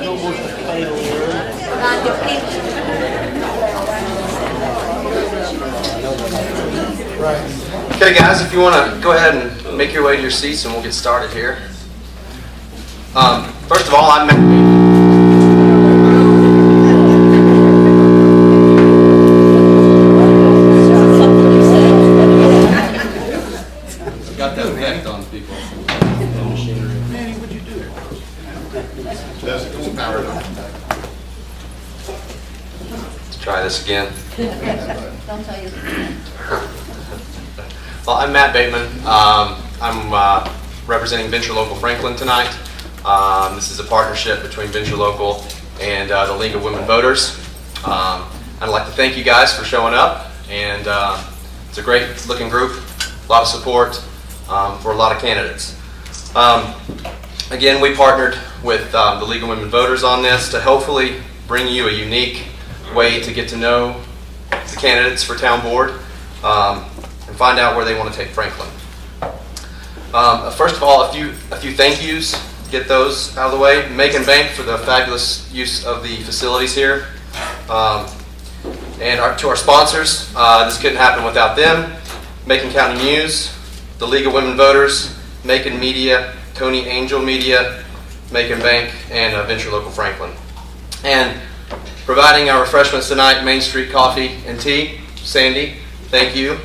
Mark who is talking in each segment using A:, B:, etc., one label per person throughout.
A: Okay, guys, if you want to go ahead and make your way to your seats and we'll get started here. First of all, I'm got that effect on people. Manny, what'd you do? Let's try this again.
B: Don't tell you.
A: Well, I'm Matt Bateman. I'm representing Venture Local Franklin tonight. This is a partnership between Venture Local and the League of Women Voters. I'd like to thank you guys for showing up, and it's a great looking group, a lot of support for a lot of candidates. Again, we partnered with the League of Women Voters on this to hopefully bring you a unique way to get to know the candidates for town board and find out where they want to take Franklin. First of all, a few thank yous. Get those out of the way. Macon Bank for the fabulous use of the facilities here. And to our sponsors, this couldn't happen without them. Macon County News, the League of Women Voters, Macon Media, Tony Angel Media, Macon Bank, and Venture Local Franklin. And providing our refreshments tonight, Main Street Coffee and Tea, Sandy, thank you.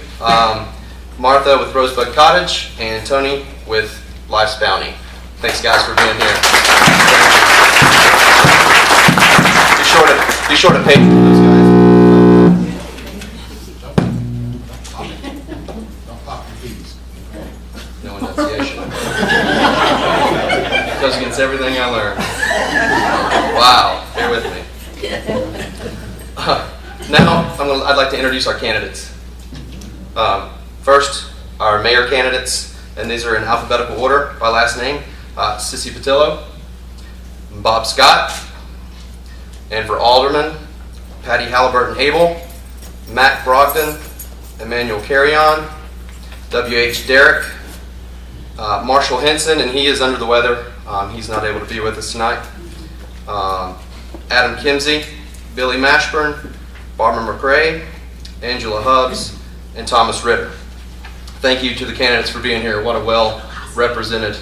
A: Martha with Rosebud Cottage, and Tony with Life's Bounty. Thanks, guys, for being here. Be sure to pay for those guys.
C: Don't pop your fees.
A: No enunciation. Goes against everything I learned. Wow, bear with me. Now, I'd like to introduce our candidates. First, our mayor candidates, and these are in alphabetical order by last name. Sissy Patillo, Bob Scott, and for alderman, Patty Halliburton Abel, Matt Brogdon, Emmanuel Carrion, W.H. Derrick, Marshall Henson, and he is under the weather. He's not able to be with us tonight. Adam Kimsey, Billy Mashburn, Barbara McRae, Angela Hubbs, and Thomas Ritter. Thank you to the candidates for being here. What a well-represented...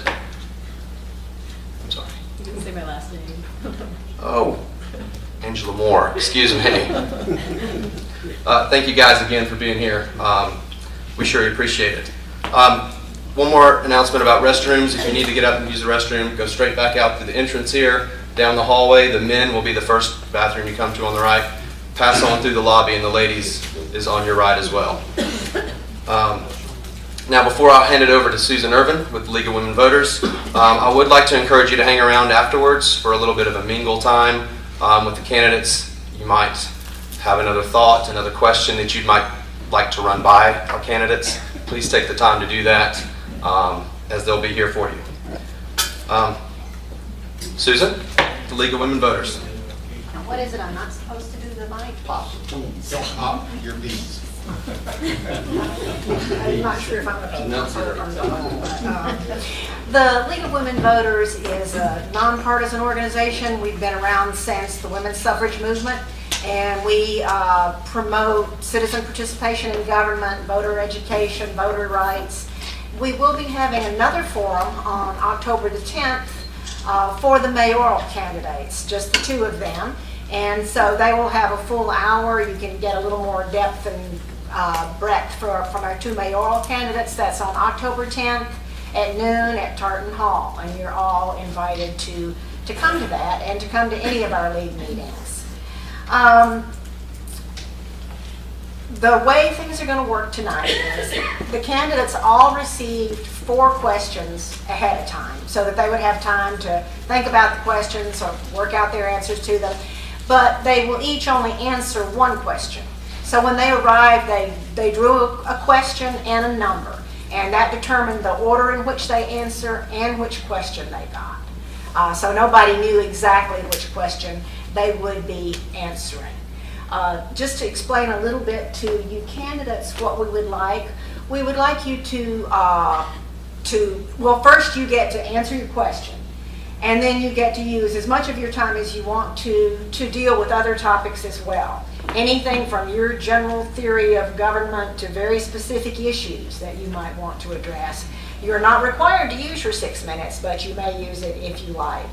A: I'm sorry.
B: You didn't say my last name.
A: Oh, Angela Moore. Excuse me. Thank you guys again for being here. We sure appreciate it. One more announcement about restrooms. If you need to get up and use the restroom, go straight back out through the entrance here, down the hallway. The men will be the first bathroom you come to on the right. Pass on through the lobby, and the ladies is on your right as well. Now, before I hand it over to Susan Irvin with the League of Women Voters, I would like to encourage you to hang around afterwards for a little bit of a mingle time with the candidates. You might have another thought, another question that you might like to run by our candidates. Please take the time to do that, as they'll be here for you. Susan, the League of Women Voters.
B: What is it? I'm not supposed to do the mic?
C: Pop. Don't pop your fees.
B: I'm not sure if I'm a people or not. The League of Women Voters is a nonpartisan organization. We've been around since the women's suffrage movement, and we promote citizen participation in government, voter education, voter rights. We will be having another forum on October the 10th for the mayoral candidates, just the two of them. And so they will have a full hour. You can get a little more depth and breadth from our two mayoral candidates. That's on October 10th at noon at Tartan Hall. And you're all invited to come to that and to come to any of our league meetings. The way things are going to work tonight is the candidates all received 4 questions ahead of time so that they would have time to think about the questions or work out their answers to them. But they will each only answer 1 question. So when they arrived, they drew a question and a number, and that determined the order in which they answer and which question they got. So nobody knew exactly which question they would be answering. Just to explain a little bit to you candidates what we would like you to well, first you get to answer your question. And then you get to use as much of your time as you want to deal with other topics as well. Anything from your general theory of government to very specific issues that you might want to address. You're not required to use your 6 minutes, but you may use it if you like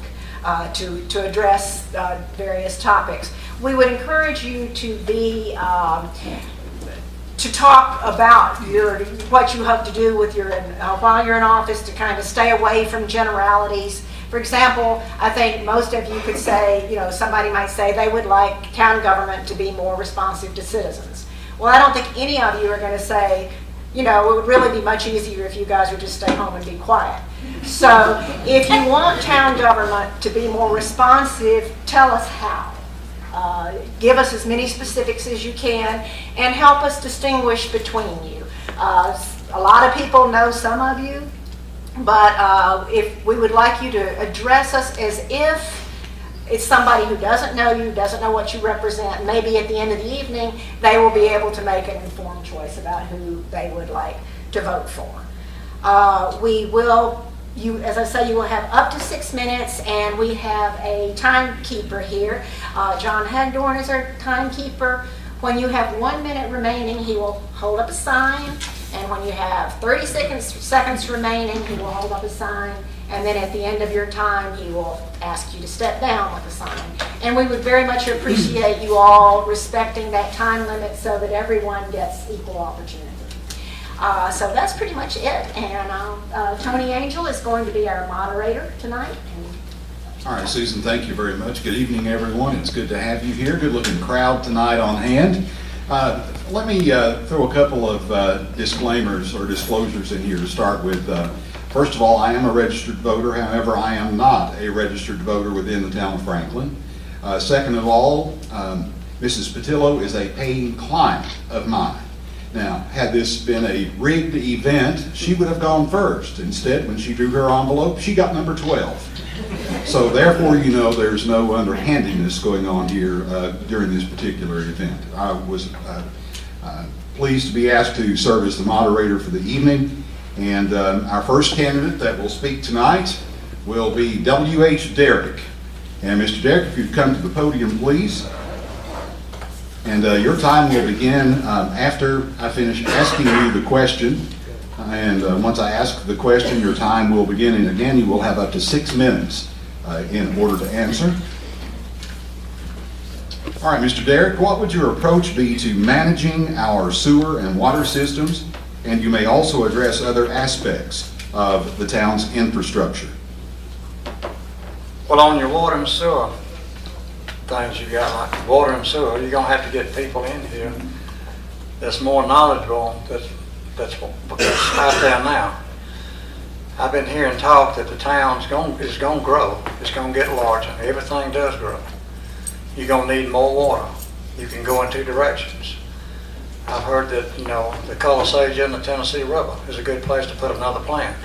B: to address various topics. We would encourage you to be to talk about what you hope to do with while you're in office, to kind of stay away from generalities. For example, I think most of you could say, somebody might say they would like town government to be more responsive to citizens. Well, I don't think any of you are going to say, it would really be much easier if you guys would just stay home and be quiet. So if you want town government to be more responsive, tell us how. Give us as many specifics as you can and help us distinguish between you. A lot of people know some of you, but if we would like you to address us as if it's somebody who doesn't know you, doesn't know what you represent. Maybe at the end of the evening, they will be able to make an informed choice about who they would like to vote for. As I say, you will have up to 6 minutes, and we have a timekeeper here. John Hagdorn is our timekeeper. When you have 1 minute remaining, he will hold up a sign, and when you have 30 seconds remaining, he will hold up a sign, and then at the end of your time, he will ask you to step down with a sign. And we would very much appreciate you all respecting that time limit so that everyone gets equal opportunity. So that's pretty much it. And Tony Angel is going to be our moderator tonight.
D: All right, Susan, thank you very much. Good evening, everyone. It's good to have you here. Good-looking crowd tonight on hand. Let me throw a couple of disclaimers or disclosures in here to start with. First of all, I am a registered voter. However, I am not a registered voter within the town of Franklin. Second of all, Mrs. Patillo is a paying client of mine. Now, had this been a rigged event, she would have gone first. Instead, when she drew her envelope, she got number 12. So therefore, there's no underhandedness going on here during this particular event. I was pleased to be asked to serve as the moderator for the evening. And our first candidate that will speak tonight will be W.H. Derrick. And Mr. Derrick, if you'd come to the podium, please. And your time will begin after I finish asking you the question. And once I ask the question, your time will begin. And again, you will have up to 6 minutes in order to answer. All right, Mr. Derrick, what would your approach be to managing our sewer and water systems? And you may also address other aspects of the town's infrastructure.
E: Well, on your water and sewer things you got, like water and sewer, you're going to have to get people in here that's more knowledgeable that's out there now. I've been hearing talk that the town is going to grow. It's going to get larger. Everything does grow. You're going to need more water. You can go in two directions. I've heard that, the Colossagia and the Tennessee River is a good place to put another plant.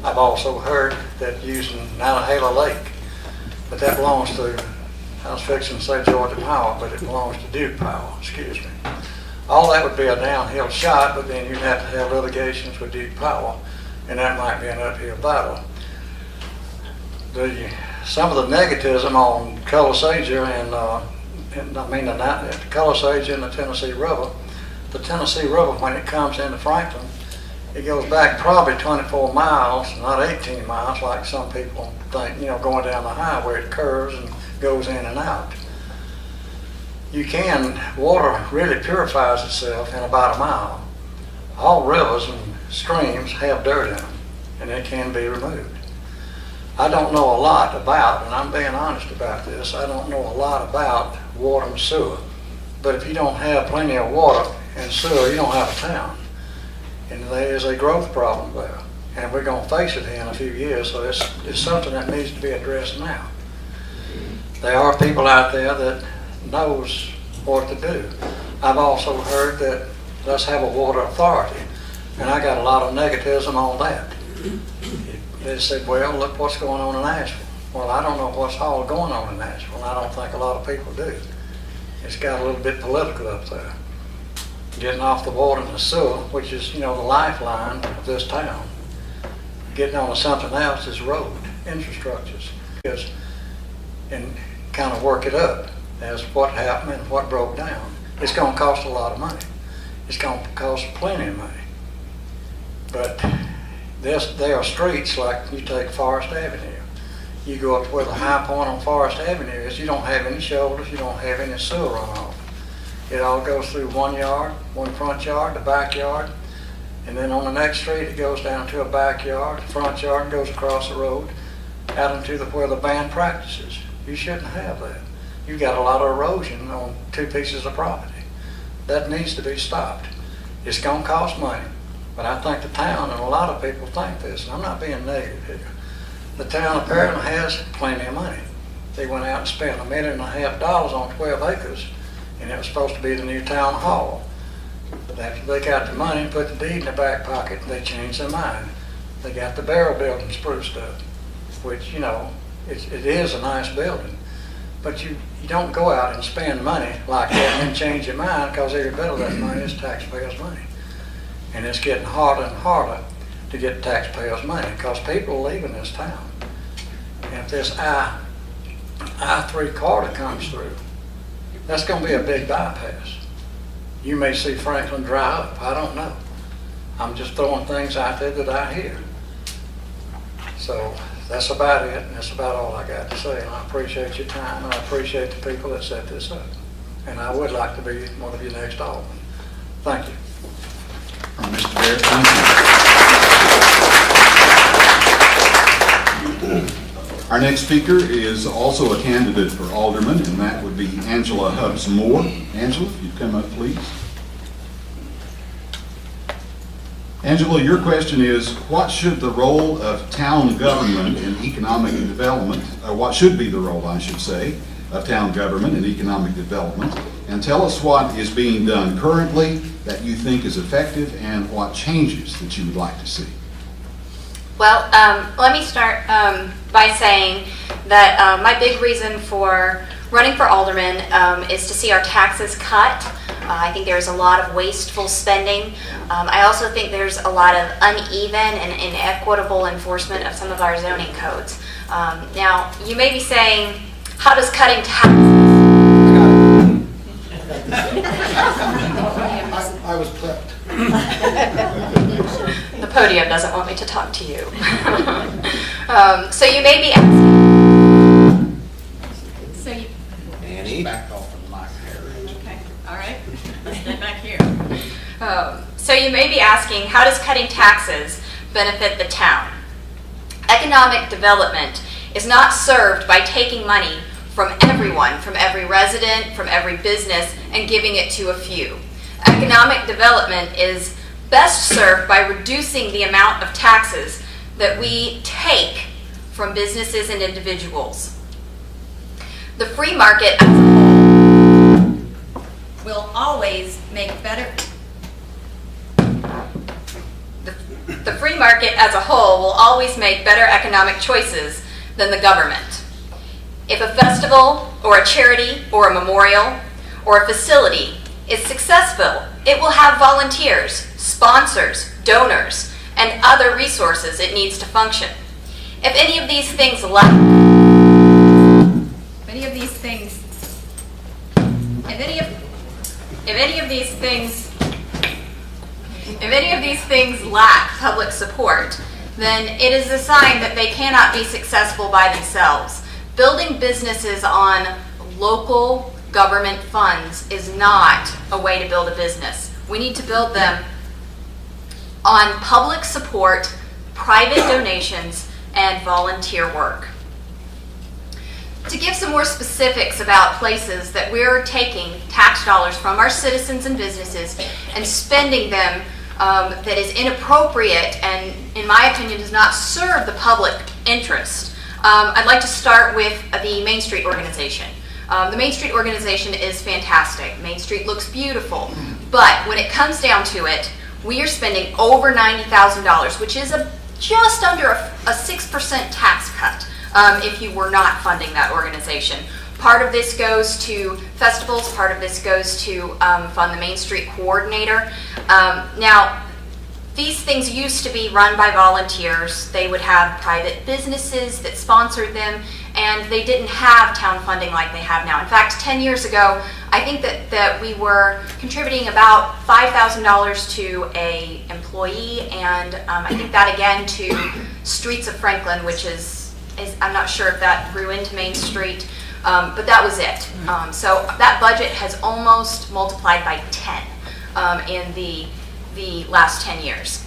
E: I've also heard that using Nantahala Lake, but that belongs to, I was fixing to say Georgia Power, but it belongs to Duke Power, excuse me. All that would be a downhill shot, but then you'd have to have litigations with Duke Power, and that might be an uphill battle. Some of the negativism on Colossagia and the Colossagia and the Tennessee River. The Tennessee River, when it comes into Franklin, it goes back probably 24 miles, not 18 miles like some people think, going down the highway, it curves and goes in and out. Water really purifies itself in about a mile. All rivers and streams have dirt in them, and it can be removed. I don't know a lot about, and I'm being honest about this, I don't know a lot about water and sewer. But if you don't have plenty of water and sewer, you don't have a town. And there is a growth problem there. And we're going to face it in a few years, so it's something that needs to be addressed now. There are people out there that knows what to do. I've also heard that let's have a water authority, and I got a lot of negativism on that. They said, well, look what's going on in Nashville. Well, I don't know what's all going on in Nashville, and I don't think a lot of people do. It's got a little bit political up there. Getting off the water and the sewer, which is, the lifeline of this town. Getting on to something else is road infrastructures. is and kind of work it up as what happened and what broke down. It's going to cost a lot of money. It's going to cost plenty of money. But there are streets like you take Forest Avenue. You go up to where the high point on Forest Avenue is, you don't have any shoulders, you don't have any sewer runoff. It all goes through one yard, one front yard, the backyard, and then on the next street it goes down to a backyard, the front yard goes across the road, out into where the band practices. You shouldn't have that. You've got a lot of erosion on 2 pieces of property. That needs to be stopped. It's going to cost money, but I think the town, and a lot of people think this, and I'm not being negative here, the town apparently has plenty of money. They went out and spent $1.5 million on 12 acres, and it was supposed to be the new town hall. But after they got the money and put the deed in their back pocket, they changed their mind. They got the barrel building spruced up, which, you know, it is a nice building. But you don't go out and spend money like that and then change your mind, because every bit of that money is taxpayers' money. And it's getting harder and harder to get taxpayers' money because people are leaving this town. And if this I-3 corridor comes through, that's going to be a big bypass. You may see Franklin dry up. I don't know. I'm just throwing things out there that I hear. So that's about it, and that's about all I got to say. And I appreciate your time, and I appreciate the people that set this up. And I would like to be one of your next aldermen. Thank you.
D: Mr. Barrett, thank you. Our next speaker is also a candidate for alderman, and that would be Angela Hubbs Moore. Angela, if you'd come up, please. Angela, your question is, what should the role of town government in economic development, or what should be the role, I should say, of town government in economic development? And tell us what is being done currently that you think is effective and what changes that you would like to see.
F: Well, let me start by saying that my big reason for running for alderman is to see our taxes cut. I think there's a lot of wasteful spending. I also think there's a lot of uneven and inequitable enforcement of some of our zoning codes. Now, you may be saying, how does cutting taxes...
C: I was prepped.
F: The podium doesn't want me to talk to you. So you may be asking...
C: Annie? Back off from my hair.
F: Okay, all right. Let's get back here. So you may be asking, how does cutting taxes benefit the town? Economic development is not served by taking money from everyone, from every resident, from every business, and giving it to a few. Economic development is best served by reducing the amount of taxes that we take from businesses and individuals. The free market as a whole will always make better. The free market as a whole will always make better economic choices than the government. If a festival or a charity or a memorial or a facility is successful, it will have volunteers, sponsors, donors, and other resources it needs to function. If any of these things lack, lack public support, then it is a sign that they cannot be successful by themselves. Building businesses on local government funds is not a way to build a business. We need to build them on public support, private donations, and volunteer work. To give some more specifics about places that we're taking tax dollars from our citizens and businesses and spending them that is inappropriate and, in my opinion, does not serve the public interest, I'd like to start with the Main Street organization. The Main Street organization is fantastic. Main Street looks beautiful, but when it comes down to it, we are spending over $90,000, which is just under a 6% tax cut if you were not funding that organization. Part of this goes to festivals, part of this goes to fund the Main Street coordinator. Now, These things used to be run by volunteers. They would have private businesses that sponsored them, and they didn't have town funding like they have now. In fact, 10 years ago, I think that we were contributing about $5,000 to an employee, and I think that again to Streets of Franklin, which is I'm not sure if that grew into Main Street, but that was it. So that budget has almost multiplied by 10 in the last 10 years.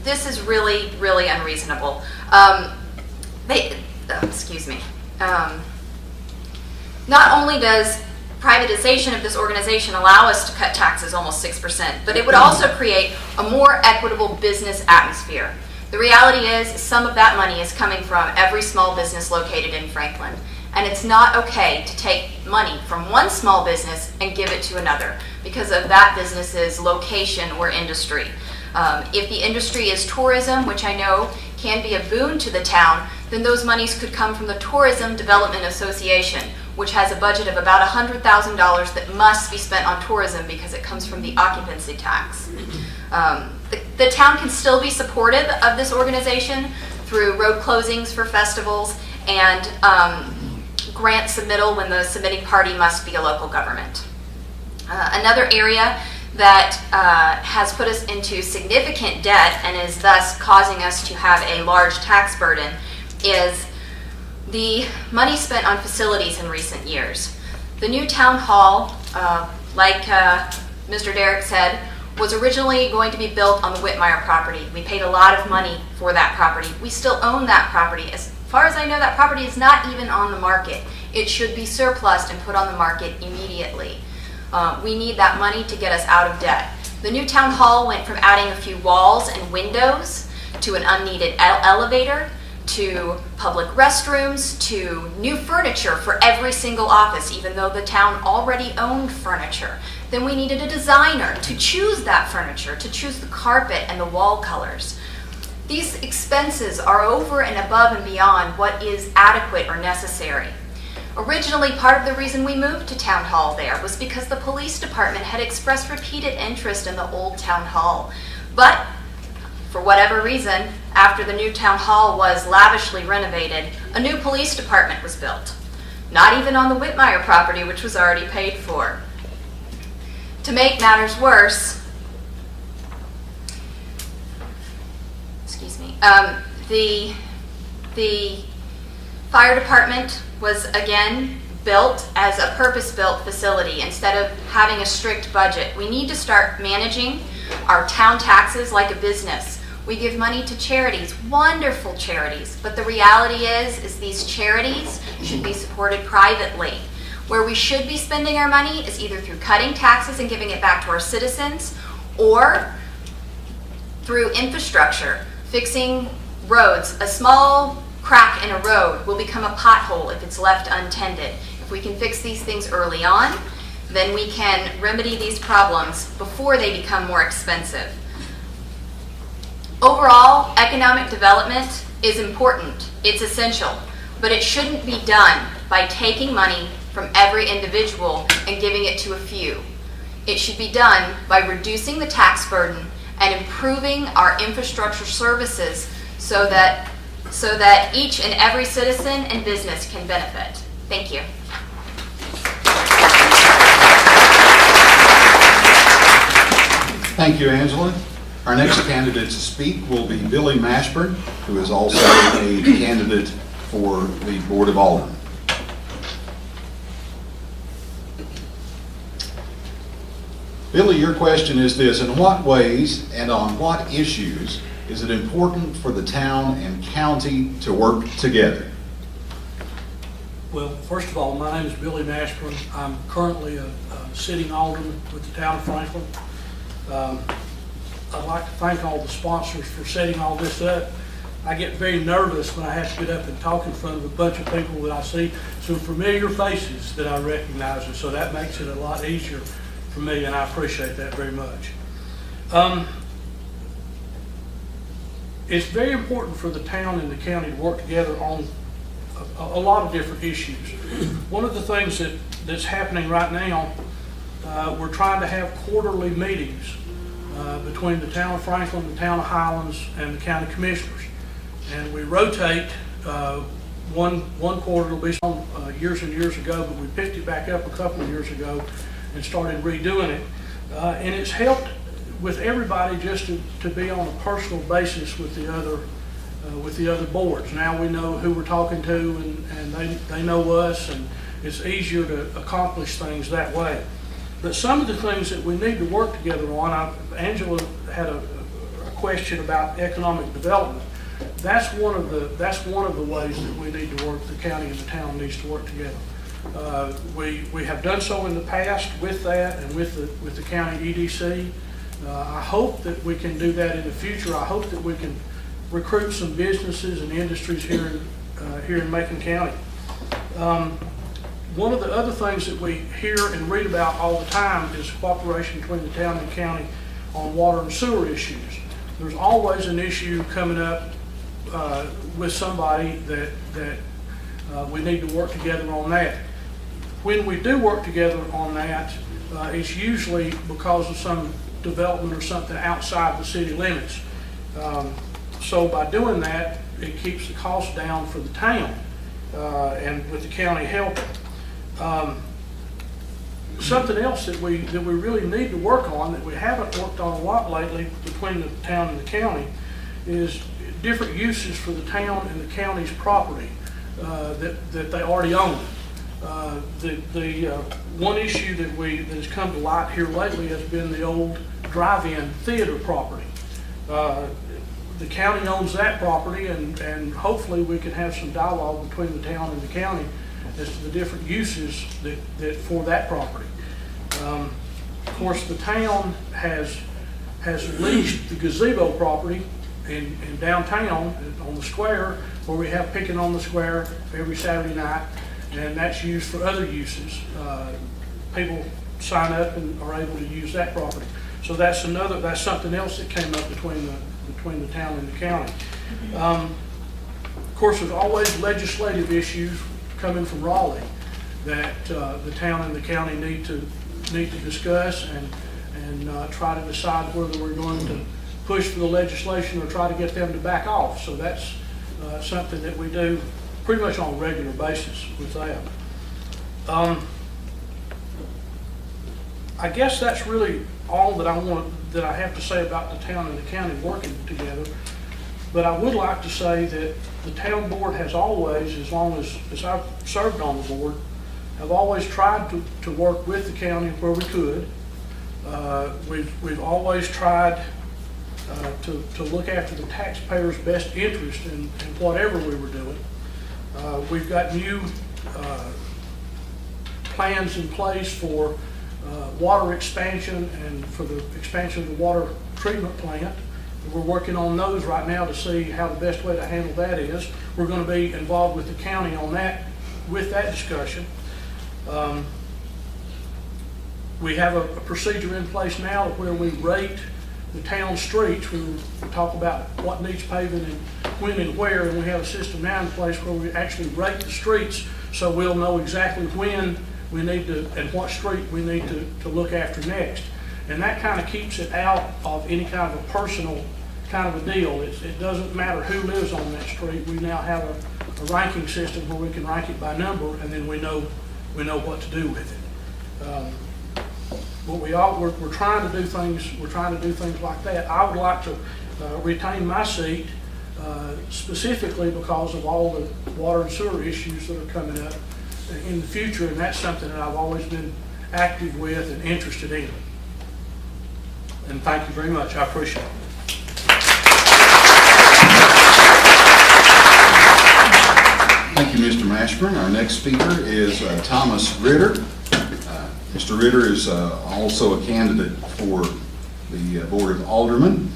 F: This is really, really unreasonable. Excuse me. Not only does privatization of this organization allow us to cut taxes almost 6%, but it would also create a more equitable business atmosphere. The reality is some of that money is coming from every small business located in Franklin, and it's not okay to take money from one small business and give it to another because of that business's location or industry. If the industry is tourism, which I know can be a boon to the town, then those monies could come from the Tourism Development Association, which has a budget of about $100,000 that must be spent on tourism because it comes from the occupancy tax. The town can still be supportive of this organization through road closings for festivals and grant submittal when the submitting party must be a local government. Another area that has put us into significant debt and is thus causing us to have a large tax burden is the money spent on facilities in recent years. The new town hall, like Mr. Derrick said, was originally going to be built on the Whitmire property. We paid a lot of money for that property. We still own that property. As far as I know, that property is not even on the market. It should be surplused and put on the market immediately. We need that money to get us out of debt. The new town hall went from adding a few walls and windows to an unneeded elevator, to public restrooms, to new furniture for every single office, even though the town already owned furniture. Then we needed a designer to choose that furniture, to choose the carpet and the wall colors. These expenses are over and above and beyond what is adequate or necessary. Originally, part of the reason we moved to Town Hall there was because the police department had expressed repeated interest in the old Town Hall. But for whatever reason, after the new Town Hall was lavishly renovated, a new police department was built. Not even on the Whitmire property, which was already paid for. To make matters worse, the fire department was again built as a purpose-built facility instead of having a strict budget. We need to start managing our town taxes like a business. We give money to charities, wonderful charities, but the reality is these charities should be supported privately. Where we should be spending our money is either through cutting taxes and giving it back to our citizens, or through infrastructure, fixing roads. A small crack in a road will become a pothole if it's left untended. If we can fix these things early on, then we can remedy these problems before they become more expensive. Overall, economic development is important. It's essential, but it shouldn't be done by taking money from every individual and giving it to a few. It should be done by reducing the tax burden and improving our infrastructure services so that each and every citizen and business can benefit. Thank you.
D: Thank you, Angela. Our next candidate to speak will be Billy Mashburn, who is also a candidate for the Board of Aldermen. Billy, your question is this: in what ways and on what issues is it important for the town and county to work together?
G: Well, first of all, my name is Billy Mashburn. I'm currently a sitting alderman with the town of Franklin. I'd like to thank all the sponsors for setting all this up. I get very nervous when I have to get up and talk in front of a bunch of people that I see some familiar faces that I recognize, and so that makes it a lot easier for me, and I appreciate that very much. It's very important for the town and the county to work together on a lot of different issues. One of the things that's happening right now, we're trying to have quarterly meetings between the town of Franklin, the town of Highlands, and the county commissioners. And we rotate, one quarter will be on years and years ago, but we picked it back up a couple of years ago and started redoing it. And it's helped with everybody just to be on a personal basis with the other boards. Now we know who we're talking to, and they know us, and it's easier to accomplish things that way. But some of the things that we need to work together on, Angela had a question about economic development. That's one of the ways that we need to work. The county and the town needs to work together. We have done so in the past with that and with the county EDC. I hope that we can do that in the future. I hope that we can recruit some businesses and industries here in Macon County. One of the other things that we hear and read about all the time is cooperation between the town and county on water and sewer issues. There's always an issue coming up with somebody that we need to work together on that. When we do work together on that, it's usually because of some development or something outside the city limits. So by doing that, it keeps the cost down for the town, and with the county helping. Something else that we really need to work on, that we haven't worked on a lot lately between the town and the county, is different uses for the town and the county's property that they already own. The one issue that has come to light here lately has been the old drive-in theater property. The county owns that property, and hopefully we can have some dialogue between the town and the county as to the different uses that for that property. Of course, the town has leased the gazebo property in downtown on the square, where we have picking on the square every Saturday night, and that's used for other uses. People sign up and are able to use that property. So that's something else that came up between the town and the county. Of course, there's always legislative issues coming from Raleigh that the town and the county need to discuss and try to decide whether we're going to push for the legislation or try to get them to back off. So that's something that we do pretty much on a regular basis with that. I guess that's really all that I have to say about the town and the county working together. But I would like to say that the town board has always, as long as I've served on the board, have always tried to work with the county where we could. We've always tried to look after the taxpayers' best interest in whatever we were doing. We've got new plans in place for water expansion and for the expansion of the water treatment plant. We're working on those right now to see how the best way to handle that is. We're going to be involved with the county on that, with that discussion. We have a procedure in place now where we rate the town streets. We talk about what needs paving and when and where, and we have a system now in place where we actually rate the streets, so we'll know exactly when we need to, and what street we need to look after next. And that kind of keeps it out of any kind of a personal kind of a deal. It doesn't matter who lives on that street. We now have a ranking system where we can rank it by number, and then we know what to do with it. But we're trying to do things. We're trying to do things like that. I would like to retain my seat specifically because of all the water and sewer issues that are coming up in the future, and that's something that I've always been active with and interested in. And thank you very much. I appreciate it.
D: Thank you, Mr. Mashburn. Our next speaker is Thomas Ritter. Mr. Ritter is also a candidate for the Board of Aldermen.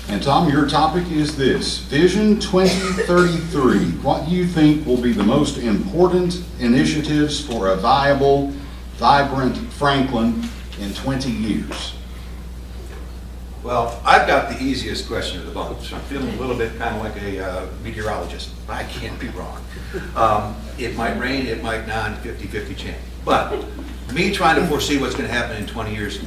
D: And Tom, your topic is this: Vision 2033. What do you think will be the most important initiatives for a viable, vibrant Franklin in 20 years?
H: Well, I've got the easiest question of the bunch. I'm feeling a little bit kind of like a meteorologist. I can't be wrong. It might rain, it might not, 50-50 chance. But me trying to foresee what's going to happen in 20 years,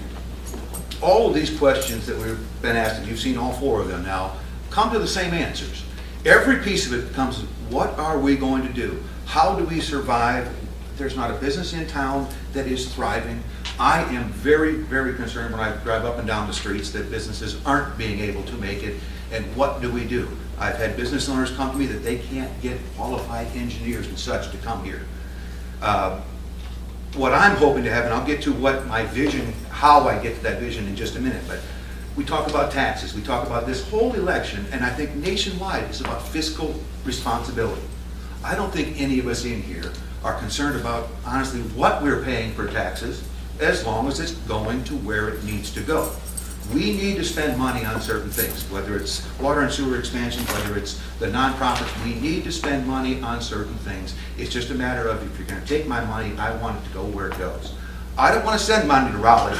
H: all of these questions that we've been asked, and you've seen all 4 of them now, come to the same answers. Every piece of it comes, what are we going to do? How do we survive? There's not a business in town that is thriving. I am very, very concerned when I drive up and down the streets that businesses aren't being able to make it. And what do we do? I've had business owners come to me that they can't get qualified engineers and such to come here. What I'm hoping to have, and I'll get to what my vision, how I get to that vision in just a minute, but we talk about taxes, we talk about this whole election, and I think nationwide it's about fiscal responsibility. I don't think any of us in here are concerned about, honestly, what we're paying for taxes, as long as it's going to where it needs to go. We need to spend money on certain things, whether it's water and sewer expansion, whether it's the nonprofits. We need to spend money on certain things. It's just a matter of, if you're going to take my money, I want it to go where it goes. I don't want to send money to Raleigh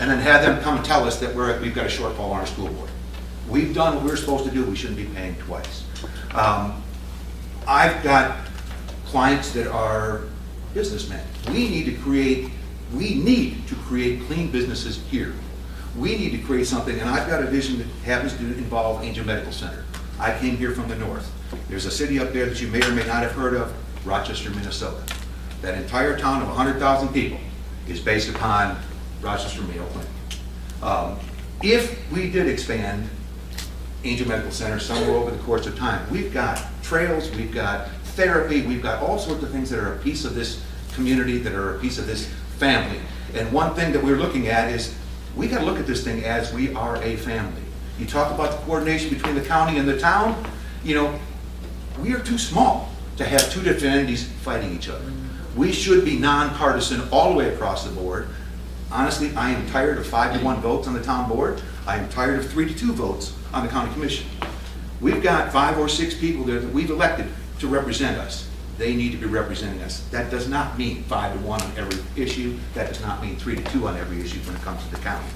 H: and then have them come and tell us that we've got a shortfall on our school board. We've done what we're supposed to do. We shouldn't be paying twice. I've got clients that are businessmen. We need to create clean businesses here. We need to create something, and I've got a vision that happens to involve Angel Medical Center. I came here from the north. There's a city up there that you may or may not have heard of, Rochester, Minnesota. That entire town of 100,000 people is based upon Rochester Mayo Clinic. If we did expand Angel Medical Center somewhere over the course of time, we've got trails, we've got therapy, we've got all sorts of things that are a piece of this community, that are a piece of this family. And one thing that we're looking at is, we got to look at this thing as we are a family. You talk about the coordination between the county and the town. You know, we are too small to have 2 different entities fighting each other. We should be nonpartisan all the way across the board. Honestly, I am tired of 5-to-1 votes on the town board. I am tired of 3-to-2 votes on the county commission. We've got 5 or 6 people there that we've elected to represent us. They need to be representing us. That does not mean 5-to-1 on every issue. That does not mean 3-to-2 on every issue when it comes to the county.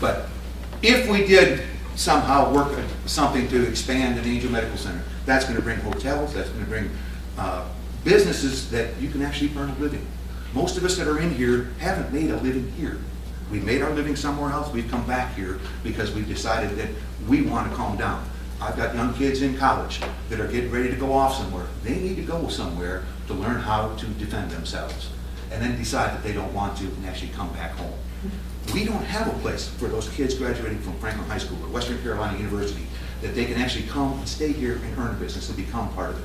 H: But if we did somehow work something to expand an Angel Medical Center, that's going to bring hotels, that's going to bring businesses that you can actually earn a living. Most of us that are in here haven't made a living here. We've made our living somewhere else. We've come back here because we've decided that we want to calm down. I've got young kids in college that are getting ready to go off somewhere. They need to go somewhere to learn how to defend themselves, and then decide that they don't want to and actually come back home. We don't have a place for those kids graduating from Franklin High School or Western Carolina University that they can actually come and stay here and earn a business and become part of it.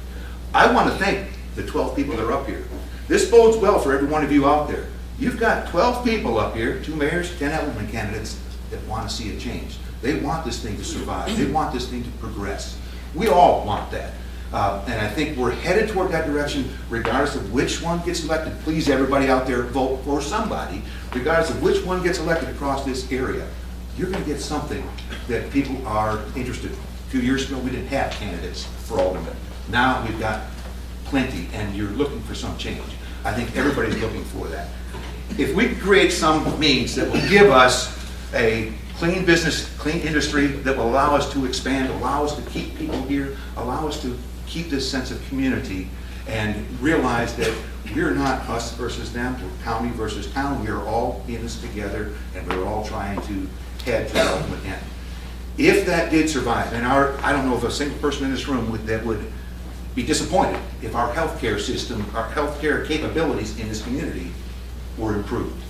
H: I want to thank the 12 people that are up here. This bodes well for every one of you out there. You've got 12 people up here, 2 mayors, 10 alderman candidates that want to see a change. They want this thing to survive. They want this thing to progress. We all want that. And I think we're headed toward that direction regardless of which one gets elected. Please, everybody out there, vote for somebody. Regardless of which one gets elected across this area, you're going to get something that people are interested in. A few years ago, we didn't have candidates for aldermen. Now we've got plenty, and you're looking for some change. I think everybody's looking for that. If we create some means that will give us a clean business, clean industry that will allow us to expand, allow us to keep people here, allow us to keep this sense of community, and realize that we're not us versus them, we're county versus town. We are all in this together, and we're all trying to head to the ultimate end. If that did survive, and I don't know of a single person in this room that would be disappointed if our healthcare system, our healthcare capabilities in this community were improved.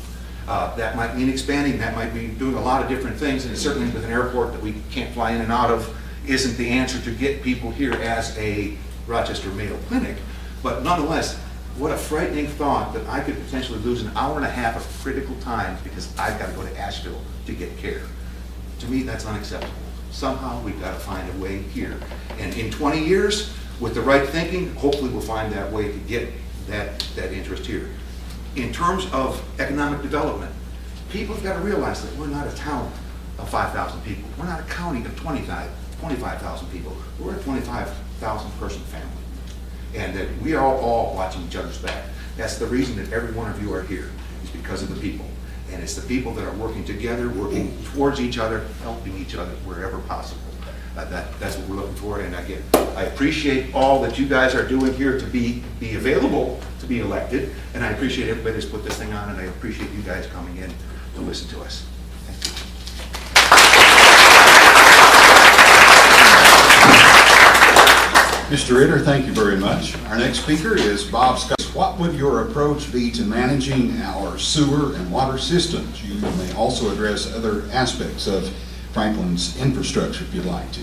H: That might mean expanding, that might be doing a lot of different things, and certainly with an airport that we can't fly in and out of isn't the answer to get people here as a Rochester Mayo Clinic. But nonetheless, what a frightening thought that I could potentially lose an hour and a half of critical time because I've got to go to Asheville to get care. To me, that's unacceptable. Somehow we've got to find a way here. And in 20 years, with the right thinking, hopefully we'll find that way to get that interest here. In terms of economic development, people have got to realize that we're not a town of 5,000 people. We're not a county of 25,000 people. We're a 25,000 person family. And that we are all watching each other's back. That's the reason that every one of you are here, is because of the people. And it's the people that are working together, working towards each other, helping each other wherever possible. That's what we're looking for. And again, I appreciate all that you guys are doing here to be available to be elected. And I appreciate everybody that's put this thing on, and I appreciate you guys coming in to listen to us. Thank you.
D: Mr. Ritter, thank you very much. Our next speaker is Bob Scott. What would your approach be to managing our sewer and water systems? You may also address other aspects of Franklin's infrastructure if you'd like to.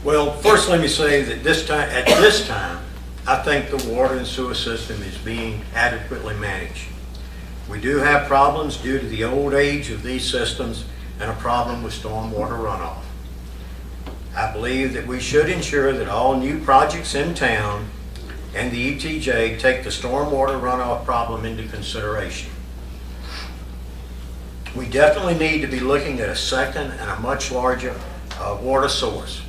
I: Well, first let me say that at this time, I think the water and sewer system is being adequately managed. We do have problems due to the old age of these systems and a problem with stormwater runoff. I believe that we should ensure that all new projects in town and the ETJ take the stormwater runoff problem into consideration. We definitely need to be looking at a second and a much larger water source.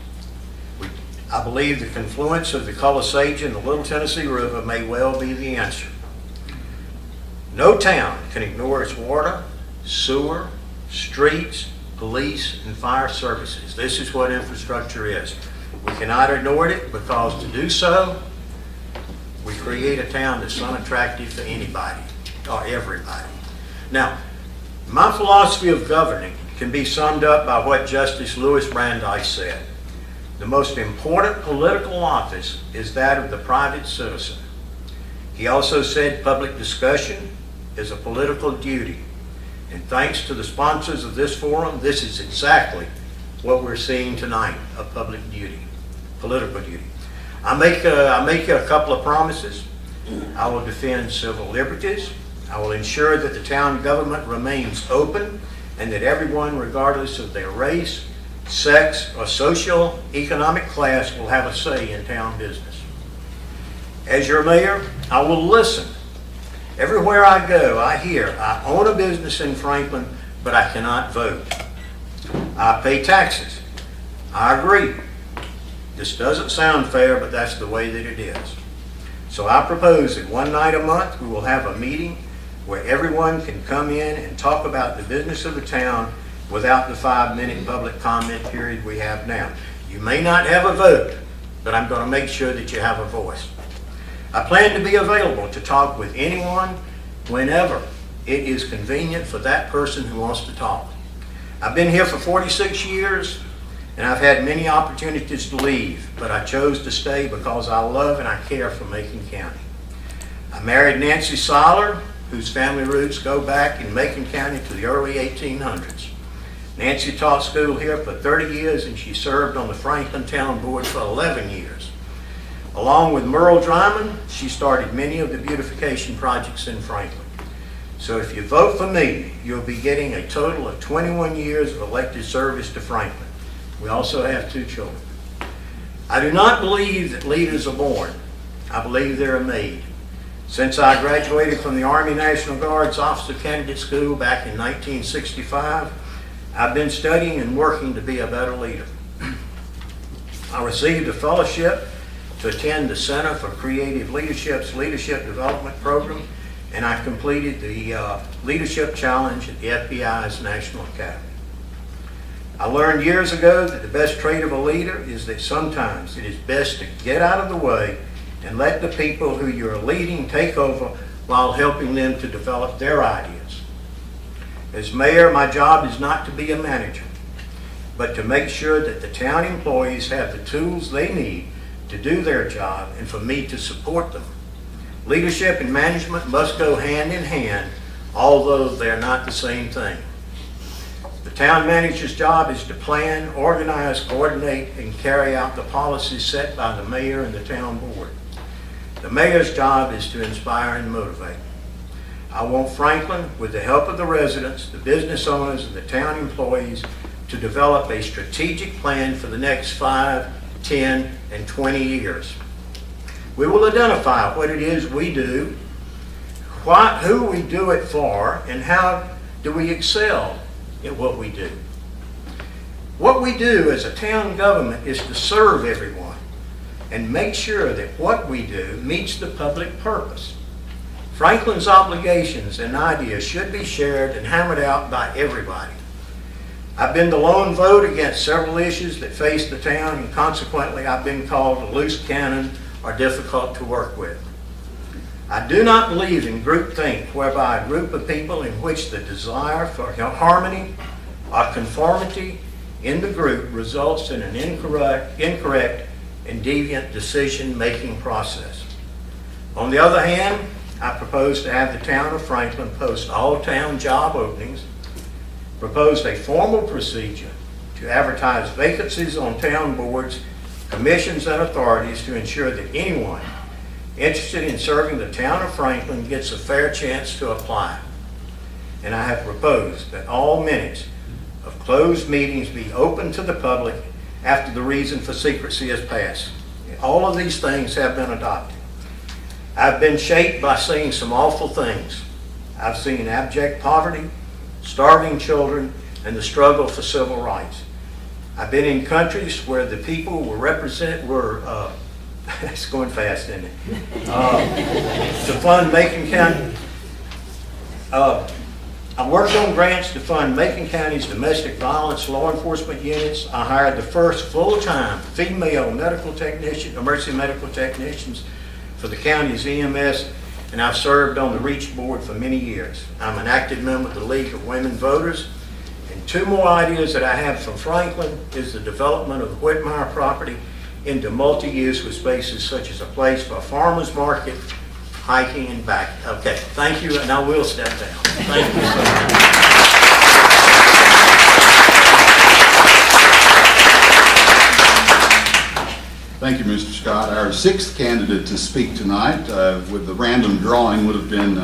I: I believe the confluence of the Colosage and the Little Tennessee River may well be the answer. No town can ignore its water, sewer, streets, police, and fire services. This is what infrastructure is. We cannot ignore it because to do so, we create a town that's unattractive to anybody or everybody. Now, my philosophy of governing can be summed up by what Justice Louis Brandeis said. The most important political office is that of the private citizen. He also said public discussion is a political duty. And thanks to the sponsors of this forum, this is exactly what we're seeing tonight, a public duty, political duty. I make you a couple of promises. I will defend civil liberties. I will ensure that the town government remains open and that everyone, regardless of their race, sex, or socio-economic class, will have a say in town business. As your mayor, I will listen. Everywhere I go, I hear, I own a business in Franklin, but I cannot vote. I pay taxes. I agree. This doesn't sound fair, but that's the way that it is. So I propose that one night a month we will have a meeting where everyone can come in and talk about the business of the town without the 5-minute public comment period we have now. You may not have a vote, but I'm going to make sure that you have a voice. I plan to be available to talk with anyone whenever it is convenient for that person who wants to talk. I've been here for 46 years and I've had many opportunities to leave, but I chose to stay because I love and I care for Macon County. I married Nancy Seiler, whose family roots go back in Macon County to the early 1800s. Nancy taught school here for 30 years and she served on the Franklin Town Board for 11 years. Along with Merle Dryman, she started many of the beautification projects in Franklin. So if you vote for me, you'll be getting a total of 21 years of elected service to Franklin. We also have 2 children. I do not believe that leaders are born. I believe they're made. Since I graduated from the Army National Guard's Officer Candidate School back in 1965, I've been studying and working to be a better leader. I received a fellowship to attend the Center for Creative Leadership's Leadership Development Program, and I completed the Leadership Challenge at the FBI's National Academy. I learned years ago that the best trait of a leader is that sometimes it is best to get out of the way and let the people who you're leading take over while helping them to develop their ideas. As mayor, my job is not to be a manager, but to make sure that the town employees have the tools they need to do their job and for me to support them. Leadership and management must go hand in hand, although they're not the same thing. The town manager's job is to plan, organize, coordinate, and carry out the policies set by the mayor and the town board. The mayor's job is to inspire and motivate. I want Franklin, with the help of the residents, the business owners, and the town employees, to develop a strategic plan for the next 5, 10, and 20 years. We will identify what it is we do, who we do it for, and how do we excel in what we do. What we do as a town government is to serve everyone and make sure that what we do meets the public purpose. Franklin's obligations and ideas should be shared and hammered out by everybody. I've been the lone vote against several issues that face the town, and consequently I've been called a loose cannon or difficult to work with. I do not believe in groupthink, whereby a group of people in which the desire for harmony or conformity in the group results in an incorrect and deviant decision-making process. On the other hand, I propose to have the town of Franklin post all town job openings, propose a formal procedure to advertise vacancies on town boards, commissions, and authorities to ensure that anyone interested in serving the town of Franklin gets a fair chance to apply. And I have proposed that all minutes of closed meetings be open to the public after the reason for secrecy is passed. All of these things have been adopted. I've been shaped by seeing some awful things. I've seen abject poverty, starving children, and the struggle for civil rights. I've been in countries where the people it's going fast, isn't it? To fund Macon County. I worked on grants to fund Macon County's domestic violence law enforcement units. I hired the first full-time female emergency medical technicians for the county's EMS, and I've served on the REACH board for many years. I'm an active member of the League of Women Voters. And two more ideas that I have from Franklin is the development of the Whitmire property into multi-use with spaces such as a place for a farmer's market, hiking, and back. Okay, thank you, and I will step down. Thank you so much.
D: Thank you, Mr. Scott. Our sixth candidate to speak tonight with the random drawing would have been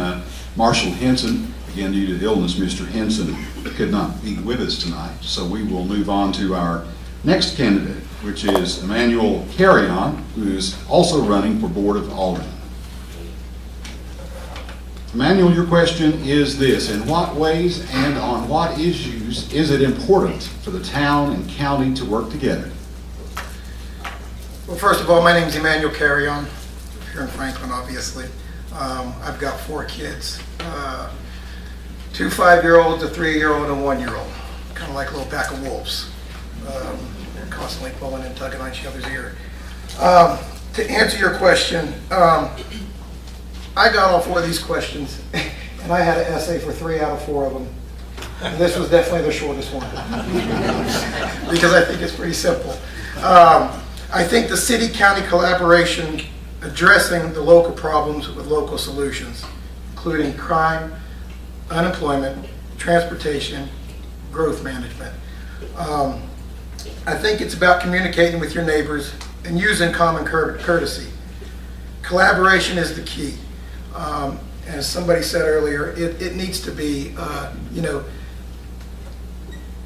D: Marshall Henson. Again, due to illness, Mr. Henson could not be with us tonight. So we will move on to our next candidate, which is Emmanuel Carrion, who is also running for Board of Aldermen. Emmanuel, your question is this: in what ways and on what issues is it important for the town and county to work together?
J: Well, first of all, my name is Emmanuel Carrion, here in Franklin, obviously. I've got 4 kids, 2 5-year-olds, a 3-year-old, and a 1-year-old, kind of like a little pack of wolves. They're constantly pulling and tugging on each other's ear. To answer your question, I got all 4 of these questions, and I had an essay for 3 out of 4 of them. And this was definitely the shortest one, because I think it's pretty simple. I think the city-county collaboration addressing the local problems with local solutions, including crime, unemployment, transportation, growth management. I think it's about communicating with your neighbors and using common courtesy. Collaboration is the key. As somebody said earlier, it needs to be,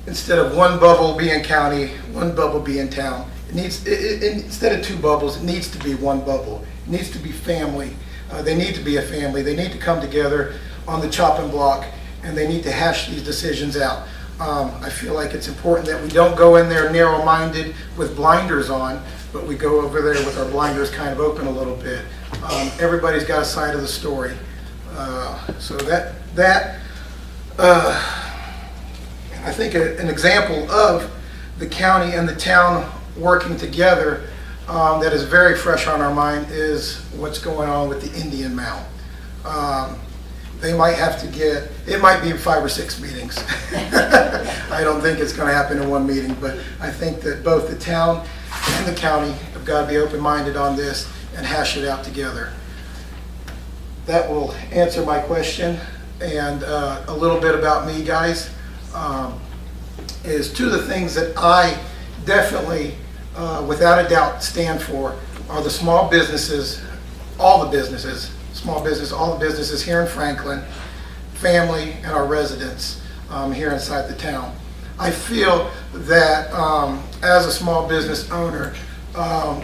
J: instead of one bubble being county, one bubble being town. Instead of 2 bubbles, it needs to be one bubble. It needs to be family. They need to be a family. They need to come together on the chopping block, and they need to hash these decisions out. I feel like it's important that we don't go in there narrow-minded with blinders on, but we go over there with our blinders kind of open a little bit. Everybody's got a side of the story. So I think an example of the county and the town working together that is very fresh on our mind is what's going on with the Indian Mound. They might have to get, it might be 5 or 6 meetings. I don't think it's going to happen in one meeting, but I think that both the town and the county have got to be open-minded on this and hash it out together. That will answer my question. And a little bit about me, guys, is 2 of the things that I definitely, without a doubt, stand for are the small businesses, all the businesses, small business, all the businesses here in Franklin, family, and our residents here inside the town. I feel that as a small business owner,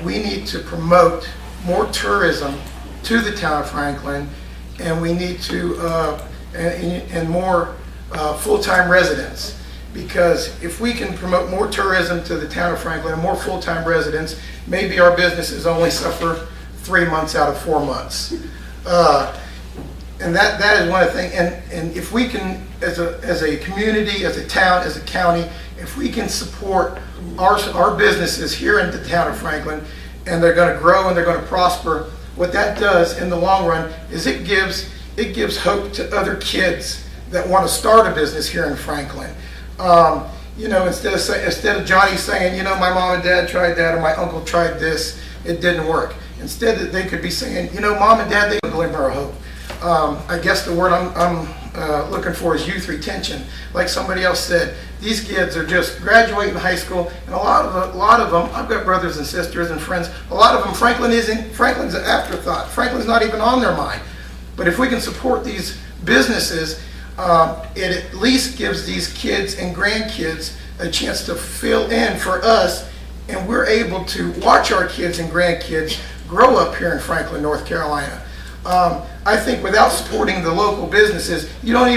J: we need to promote more tourism to the town of Franklin, and we need to, and more full-time residents. Because if we can promote more tourism to the town of Franklin and more full-time residents, maybe our businesses only suffer 3 months out of 4 months. And that is one of the things. And if we can, as a community, as a town, as a county, if we can support our businesses here in the town of Franklin, and they're going to grow and they're going to prosper, what that does in the long run is it gives hope to other kids that want to start a business here in Franklin. You know, instead of Johnny saying, you know, my mom and dad tried that, or my uncle tried this, it didn't work. Instead, that they could be saying, you know, mom and dad, they have a glimmer of hope. I guess the word I'm looking for is youth retention. Like somebody else said, these kids are just graduating high school, and a lot of them, I've got brothers and sisters and friends, a lot of them, Franklin's an afterthought. Franklin's not even on their mind. But if we can support these businesses, it at least gives these kids and grandkids a chance to fill in for us, and we're able to watch our kids and grandkids grow up here in Franklin, North Carolina. I think without supporting the local businesses, you're not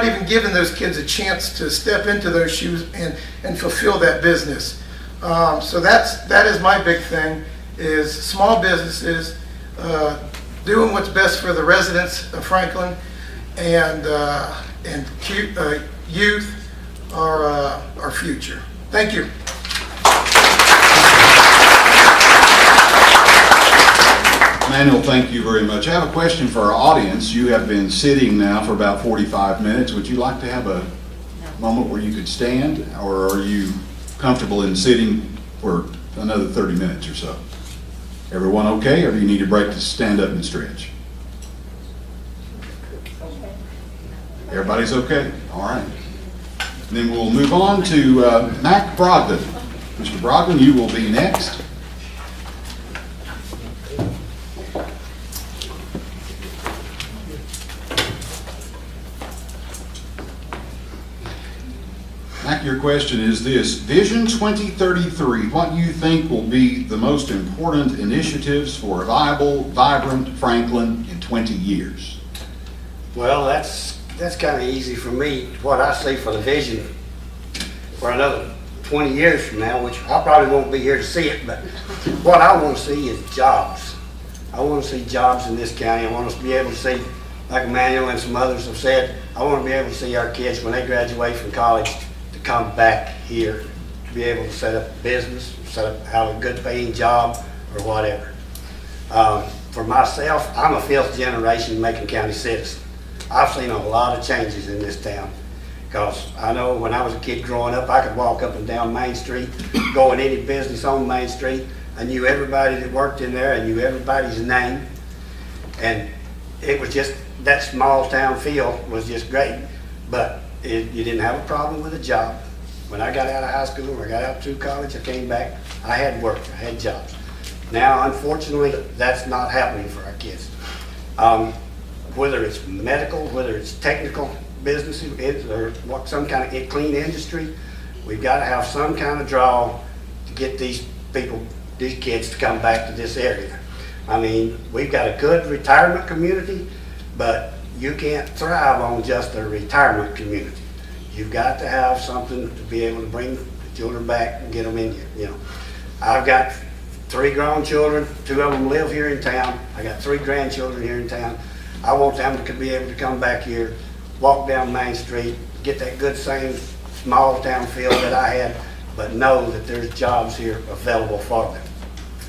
J: even giving those kids a chance to step into those shoes and fulfill that business. So that is my big thing, is small businesses doing what's best for the residents of Franklin, and youth are our future. Thank you.
D: Manuel, thank you very much. I have a question for our audience. You have been sitting now for about 45 minutes. Would you like to have a moment where you could stand, or are you comfortable in sitting for another 30 minutes or so? Everyone okay, or do you need a break to stand up and stretch? Everybody's okay? All right. And then we'll move on to Mac Brogdon. Mr. Brogdon, you will be next. Mac, your question is this: Vision 2033, what do you think will be the most important initiatives for a viable, vibrant Franklin in 20 years?
K: Well, that's kind of easy for me. What I see for the vision for another 20 years from now, which I probably won't be here to see it, but what I want to see is jobs. I want to see jobs in this county. I want us to be able to see, like Emmanuel and some others have said, I want to be able to see our kids when they graduate from college to come back here, to be able to set up a business, have a good paying job or whatever. For myself, I'm a fifth generation Macon County citizen. I've seen a lot of changes in this town, because I know when I was a kid growing up, I could walk up and down Main Street, go in any business on Main Street. I knew everybody that worked in there. I knew everybody's name. And it was just, that small town feel was just great. But you didn't have a problem with a job. When I got out of high school, or I got out through college, I came back, I had work, I had jobs. Now, unfortunately, that's not happening for our kids. Whether it's medical, whether it's technical businesses, or some kind of clean industry, we've got to have some kind of draw to get these people, these kids to come back to this area. I mean, we've got a good retirement community, but you can't thrive on just a retirement community. You've got to have something to be able to bring the children back and get them in here. You know, I've got 3 grown children, 2 of them live here in town. I got 3 grandchildren here in town. I want them to be able to come back here, walk down Main Street, get that good same small town feel that I had, but know that there's jobs here available for them.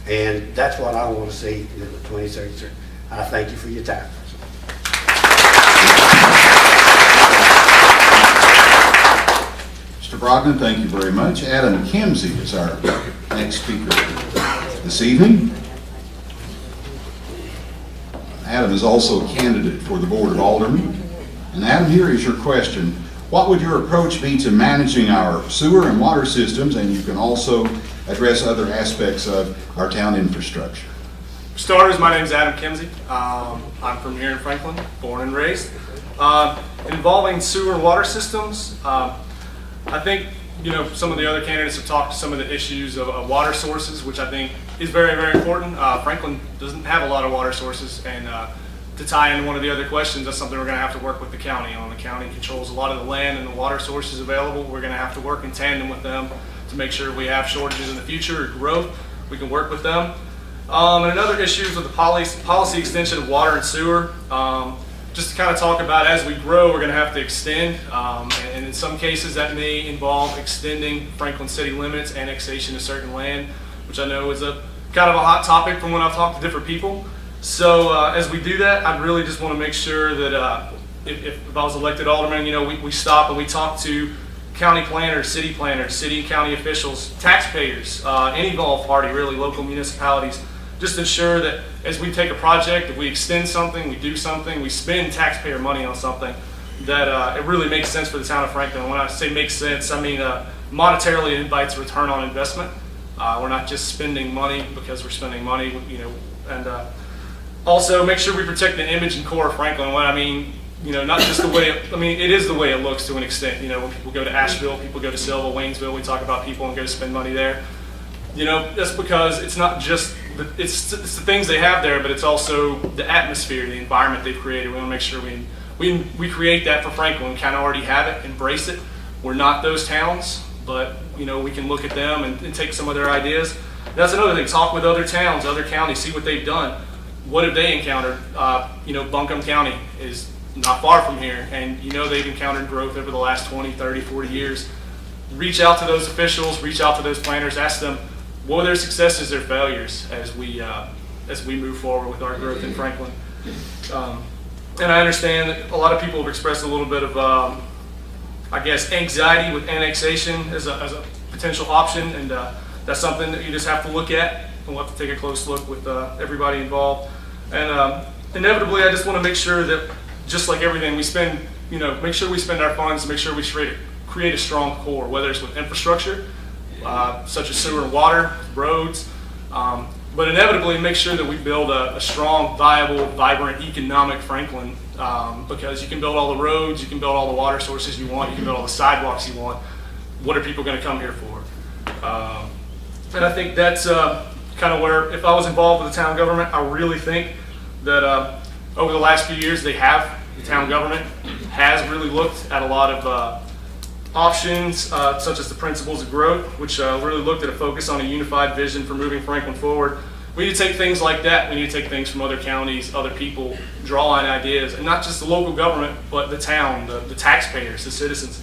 K: And that's what I want to see in the 2033. I thank you for your time.
D: Mr. Brogdon, thank you very much. Adam Kimsey is our next speaker this evening. Adam is also a candidate for the Board of Aldermen. And Adam, here is your question. What would your approach be to managing our sewer and water systems? And you can also address other aspects of our town infrastructure.
L: For starters, my name is Adam Kimsey. I'm from here in Franklin, born and raised. Involving sewer and water systems, I think some of the other candidates have talked to some of the issues of water sources, which I think is very, very important. Franklin doesn't have a lot of water sources, and to tie into one of the other questions, that's something we're going to have to work with the county on. The county controls a lot of the land and the water sources available. We're going to have to work in tandem with them to make sure we have shortages in the future or growth. We can work with them. And another issue is with the policy extension of water and sewer. Just to kind of talk about, as we grow, we're going to have to extend, and in some cases that may involve extending Franklin city limits, annexation of certain land, which I know is a kind of a hot topic from when I've talked to different people. So as we do that, I really just want to make sure that if I was elected alderman, we stop and we talk to county planners, city county officials, taxpayers, any involved party, really, local municipalities, just ensure that as we take a project, if we extend something, we do something, we spend taxpayer money on something, that it really makes sense for the town of Franklin. When I say makes sense, I mean monetarily it invites return on investment. We're not just spending money because we're spending money, and also make sure we protect the image and core of Franklin. What I mean, not just the way, it is the way it looks to an extent. When people go to Asheville, people go to Selva, Waynesville, we talk about people and go to spend money there. That's because it's not just, it's the things they have there, but it's also the atmosphere, the environment they've created. We want to make sure we create that for Franklin. We kind of already have it, embrace it. We're not those towns, but we can look at them and take some of their ideas. That's another thing, talk with other towns, other counties, see what they've done. What have they encountered? Buncombe County is not far from here, and they've encountered growth over the last 20, 30, 40 years. Reach out to those officials, reach out to those planners, ask them what were their successes, their failures as we move forward with our growth in Franklin. And I understand that a lot of people have expressed a little bit of, anxiety with annexation as a potential option, and that's something that you just have to look at, and we'll have to take a close look with everybody involved. And inevitably, I just want to make sure that, just like everything, we spend, make sure we spend our funds, make sure we create a strong core, whether it's with infrastructure, such as sewer and water, roads, but inevitably make sure that we build a strong, viable, vibrant, economic Franklin, because you can build all the roads, you can build all the water sources you want, you can build all the sidewalks you want. What are people going to come here for? And I think that's kind of where, if I was involved with the town government, I really think that over the last few years, the town government has really looked at a lot of options, such as the principles of growth, which really looked at a focus on a unified vision for moving Franklin forward. We need to take things like that. We need to take things from other counties, other people, draw on ideas, and not just the local government, but the town, the taxpayers, the citizens,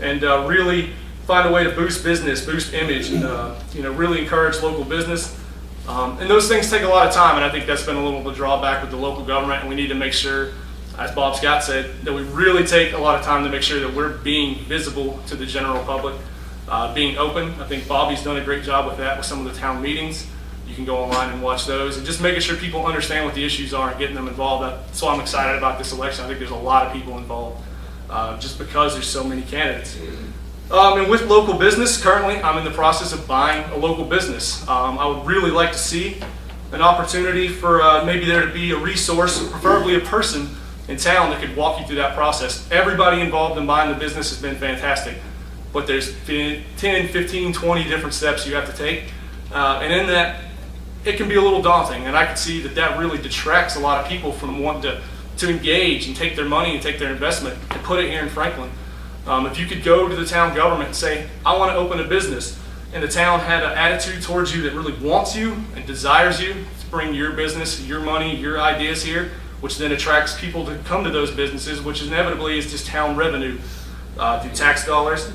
L: and really find a way to boost business, boost image, and really encourage local business. And those things take a lot of time, and I think that's been a little bit of a drawback with the local government, and we need to make sure, as Bob Scott said, that we really take a lot of time to make sure that we're being visible to the general public, being open. I think Bobby's done a great job with that with some of the town meetings. You can go online and watch those, and just making sure people understand what the issues are and getting them involved. That's why I'm excited about this election. I think there's a lot of people involved, just because there's so many candidates. And with local business, currently I'm in the process of buying a local business. I would really like to see an opportunity for maybe there to be a resource, preferably a person in town that could walk you through that process. Everybody involved in buying the business has been fantastic, but there's 10, 15, 20 different steps you have to take. And in that, it can be a little daunting, and I can see that really detracts a lot of people from wanting to engage and take their money and take their investment and put it here in Franklin. If you could go to the town government and say, I want to open a business, and the town had an attitude towards you that really wants you and desires you to bring your business, your money, your ideas here, which then attracts people to come to those businesses, which inevitably is just town revenue through tax dollars.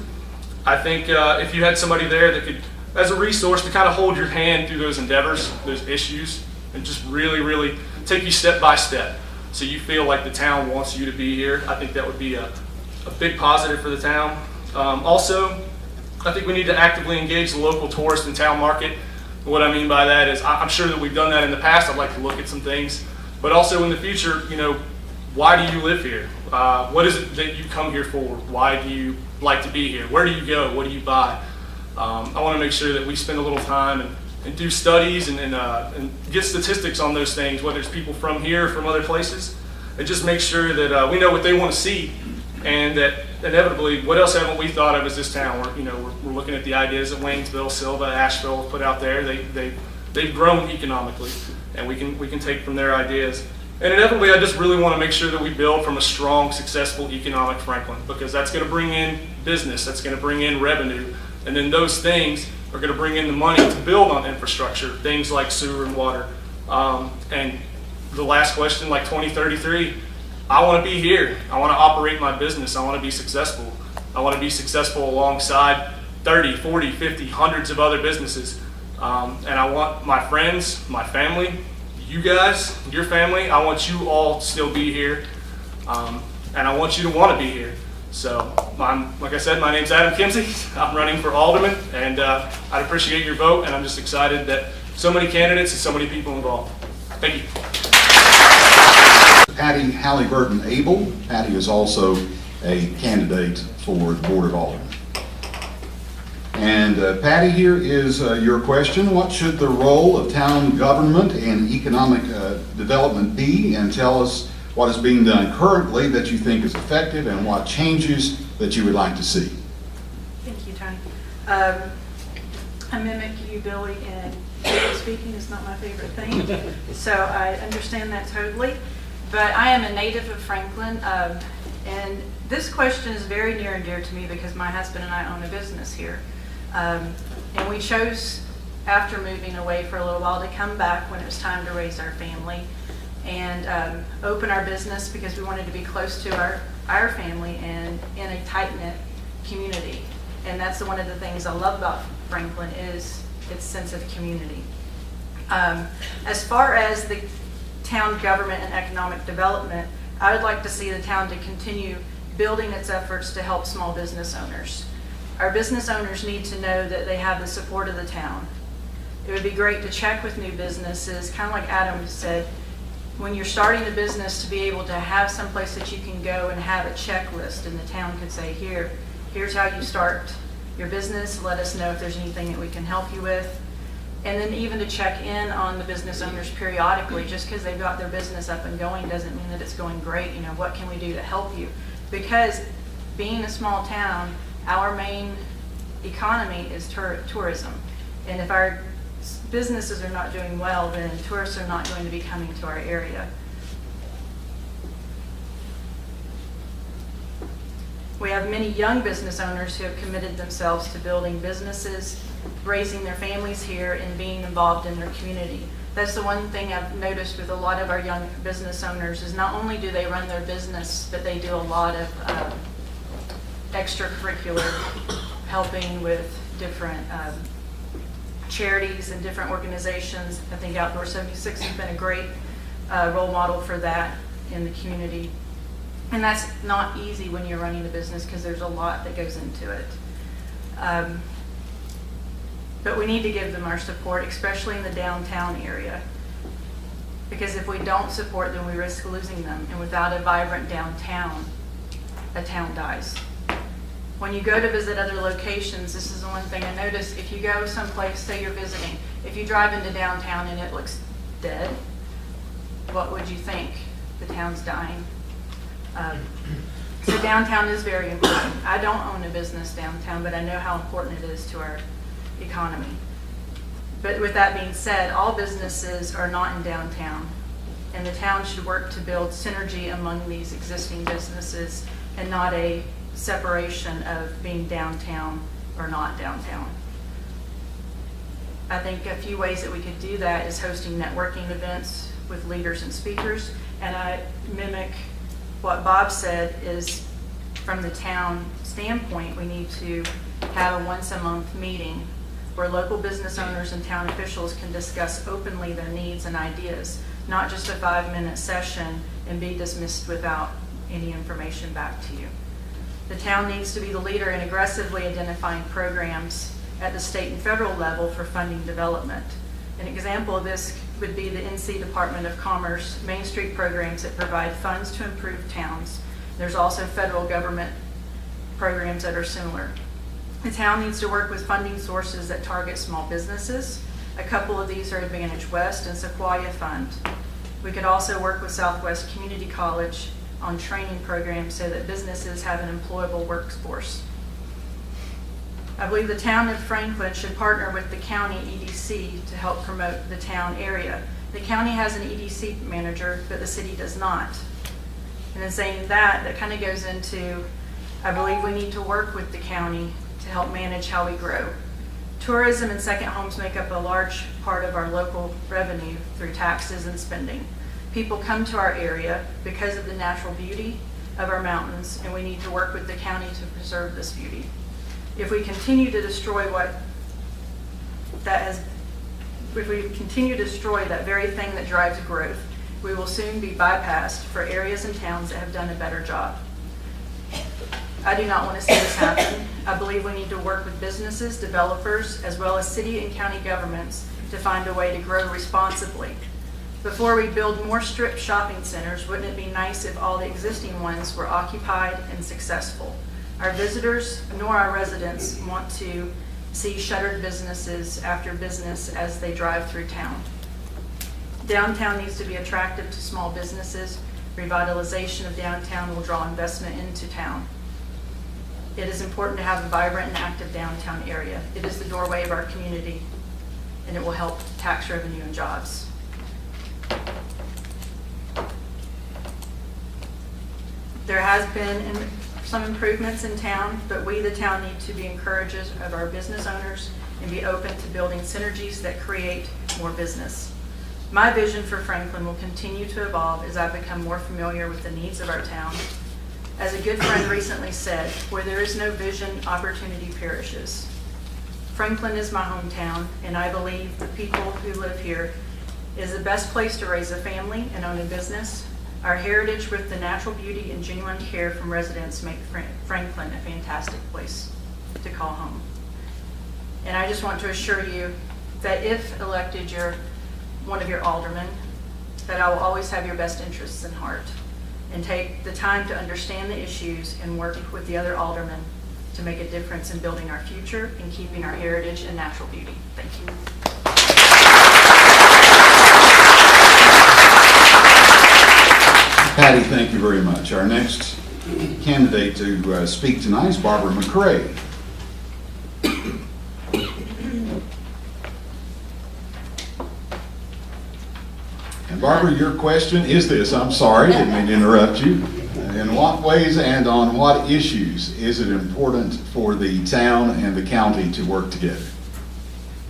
L: I think if you had somebody there that could, as a resource, to kind of hold your hand through those endeavors, those issues, and just really, really take you step by step, so you feel like the town wants you to be here, I think that would be a big positive for the town. Also, I think we need to actively engage the local tourist and town market. What I mean by that is, I'm sure that we've done that in the past. I'd like to look at some things. But also in the future, why do you live here? What is it that you come here for? Why do you like to be here? Where do you go? What do you buy? I want to make sure that we spend a little time and do studies and get statistics on those things, whether it's people from here or from other places, and just make sure that we know what they want to see, and that inevitably, what else haven't we thought of as this town? We're looking at the ideas that Waynesville, Selva, Asheville have put out there. They've grown economically, and we can take from their ideas. And inevitably, I just really want to make sure that we build from a strong, successful economic Franklin, because that's going to bring in business, that's going to bring in revenue, and then those things are going to bring in the money to build on infrastructure, things like sewer and water. And the last question, like 2033, I want to be here. I want to operate my business. I want to be successful. I want to be successful alongside 30, 40, 50, hundreds of other businesses. And I want my friends, my family, you guys, your family, I want you all to still be here. And I want you to want to be here. So, like I said, my name's Adam Kimsey. I'm running for alderman, and I'd appreciate your vote, and I'm just excited that so many candidates and so many people involved. Thank you.
D: Patty Halliburton Abel. Patty is also a candidate for the Board of Aldermen. And Patty, here is your question. What should the role of town government and economic development be? And tell us what is being done currently that you think is effective and what changes that you would like to see.
M: Thank you, Tony. I mimic you, Billy, and public speaking is not my favorite thing. So I understand that totally. But I am a native of Franklin, and this question is very near and dear to me because my husband and I own a business here. And we chose, after moving away for a little while, to come back when it was time to raise our family and open our business because we wanted to be close to our family and in a tight-knit community. And that's one of the things I love about Franklin is its sense of community. As far as the town government and economic development, I would like to see the town to continue building its efforts to help small business owners. Our business owners need to know that they have the support of the town. It would be great to check with new businesses, kind of like Adam said, when you're starting a business to be able to have someplace that you can go and have a checklist and the town could say, here's how you start your business, let us know if there's anything that we can help you with. And then even to check in on the business owners periodically, just because they've got their business up and going doesn't mean that it's going great. You know, what can we do to help you? Because being a small town, our main economy is tourism. And if our businesses are not doing well, then tourists are not going to be coming to our area. We have many young business owners who have committed themselves to building businesses, raising their families here, and being involved in their community. That's the one thing I've noticed with a lot of our young business owners is not only do they run their business, but they do a lot of extracurricular helping with different charities and different organizations. I think Outdoor 76 has been a great role model for that in the community. And that's not easy when you're running a business because there's a lot that goes into it. But we need to give them our support, especially in the downtown area. Because if we don't support them, we risk losing them. And without a vibrant downtown, a town dies. When you go to visit other locations, this is the one thing I noticed. If you go someplace, say you're visiting, if you drive into downtown and it looks dead, what would you think? The town's dying. So downtown is very important. I don't own a business downtown, but I know how important it is to our economy. But with that being said, all businesses are not in downtown, and the town should work to build synergy among these existing businesses and not a separation of being downtown or not downtown. I think a few ways that we could do that is hosting networking events with leaders and speakers, and I mimic what Bob said is from the town standpoint, we need to have a once-a-month meeting where local business owners and town officials can discuss openly their needs and ideas, not just a 5-minute session and be dismissed without any information back to you. The town needs to be the leader in aggressively identifying programs at the state and federal level for funding development. An example of this would be the NC Department of Commerce Main Street programs that provide funds to improve towns. There's also federal government programs that are similar. The town needs to work with funding sources that target small businesses. A couple of these are Advantage West and Sequoia Fund. We could also work with Southwest Community College on training programs so that businesses have an employable workforce. I believe the town of Franklin should partner with the county EDC to help promote the town area. The county has an EDC manager, but the city does not. And in saying that, that kind of goes into, I believe we need to work with the county to help manage how we grow. Tourism and second homes make up a large part of our local revenue through taxes and spending. People come to our area because of the natural beauty of our mountains, and we need to work with the county to preserve this beauty. If we continue to destroy that very thing that drives growth, we will soon be bypassed for areas and towns that have done a better job. I do not want to see this happen. I believe we need to work with businesses, developers, as well as city and county governments to find a way to grow responsibly. Before we build more strip shopping centers, wouldn't it be nice if all the existing ones were occupied and successful? Our visitors nor our residents want to see shuttered businesses after business as they drive through town. Downtown needs to be attractive to small businesses. Revitalization of downtown will draw investment into town. It is important to have a vibrant and active downtown area. It is the doorway of our community, and it will help tax revenue and jobs. There has been some improvements in town, but we, the town, need to be encouragers of our business owners and be open to building synergies that create more business. My vision for Franklin will continue to evolve as I become more familiar with the needs of our town. As a good friend recently said, where there is no vision, opportunity perishes. Franklin is my hometown, and I believe the people who live here is the best place to raise a family and own a business. Our heritage with the natural beauty and genuine care from residents make Franklin a fantastic place to call home. And I just want to assure you that if elected one of your aldermen, that I will always have your best interests in heart and take the time to understand the issues and work with the other aldermen to make a difference in building our future and keeping our heritage and natural beauty. Thank you.
D: Patty, thank you very much. Our next candidate to speak tonight is Barbara McCrae. And Barbara, your question is this. I'm sorry, didn't mean to interrupt you. In what ways and on what issues is it important for the town and the county to work together?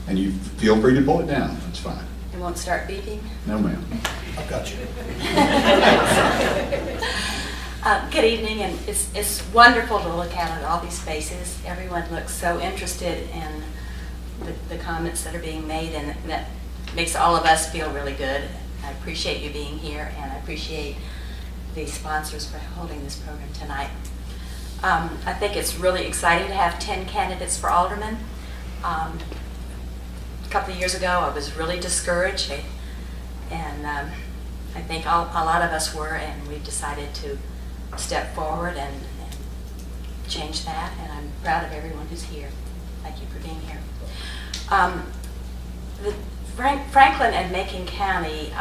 D: And you feel free to pull it down. That's fine.
N: It won't start beeping?
D: No, ma'am.
C: I've got you.
N: Good evening, and it's wonderful to look out at all these faces. Everyone looks so interested in the comments that are being made, and that makes all of us feel really good. I appreciate you being here, and I appreciate the sponsors for holding this program tonight. I think it's really exciting to have 10 candidates for alderman. A couple of years ago, I was really discouraged, and I think a lot of us were, and we've decided to step forward and change that, and I'm proud of everyone who's here. Thank you for being here. Franklin and Macon County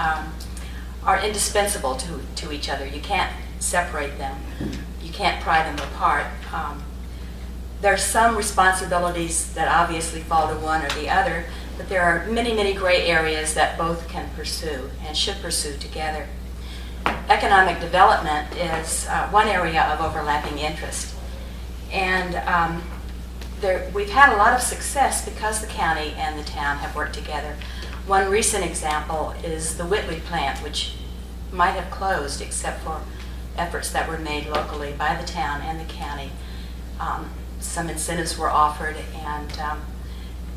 N: are indispensable to each other. You can't separate them. You can't pry them apart. There are some responsibilities that obviously fall to one or the other, but there are many, many gray areas that both can pursue and should pursue together. Economic development is one area of overlapping interest. And we've had a lot of success because the county and the town have worked together. One recent example is the Whitley plant, which might have closed except for efforts that were made locally by the town and the county. Some incentives were offered, and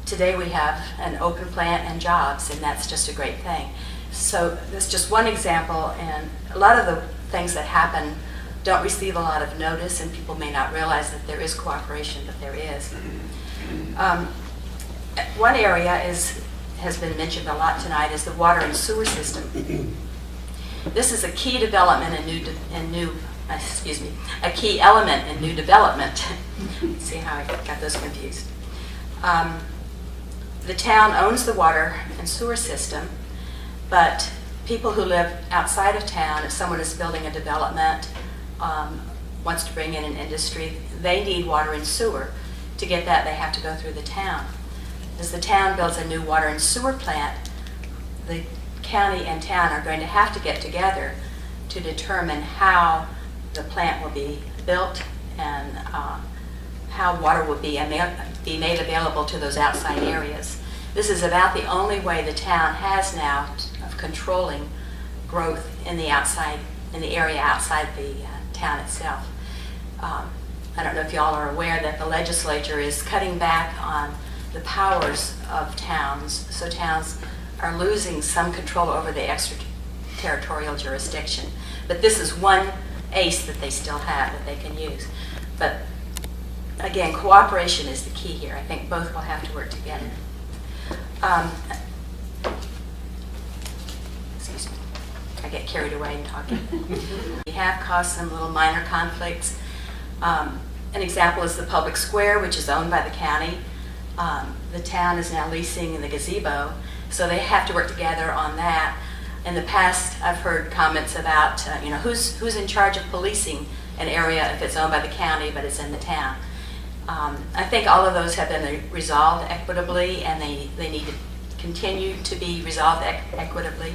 N: today we have an open plant and jobs, and that's just a great thing. So that's just one example, and a lot of the things that happen don't receive a lot of notice, and people may not realize that there is cooperation, but there is. One area has been mentioned a lot tonight is the water and sewer system. This is a key development a key element in new development. See how I got those confused. The town owns the water and sewer system, but people who live outside of town, if someone is building a development, wants to bring in an industry, they need water and sewer. To get that, they have to go through the town. As the town builds a new water and sewer plant, the county and town are going to have to get together to determine how the plant will be built and how water will be made available to those outside areas. This is about the only way the town has now of controlling growth in the area outside the town itself. I don't know if y'all are aware that the legislature is cutting back on the powers of towns, so towns are losing some control over the extraterritorial jurisdiction. But this is one ace that they still have that they can use. But again, cooperation is the key here. I think both will have to work together. Excuse me, I get carried away in talking. We have caused some little minor conflicts. An example is the public square, which is owned by the county. The town is now leasing the gazebo, so they have to work together on that. In the past, I've heard comments about, who's in charge of policing an area if it's owned by the county but it's in the town. I think all of those have been resolved equitably, and they need to continue to be resolved equitably.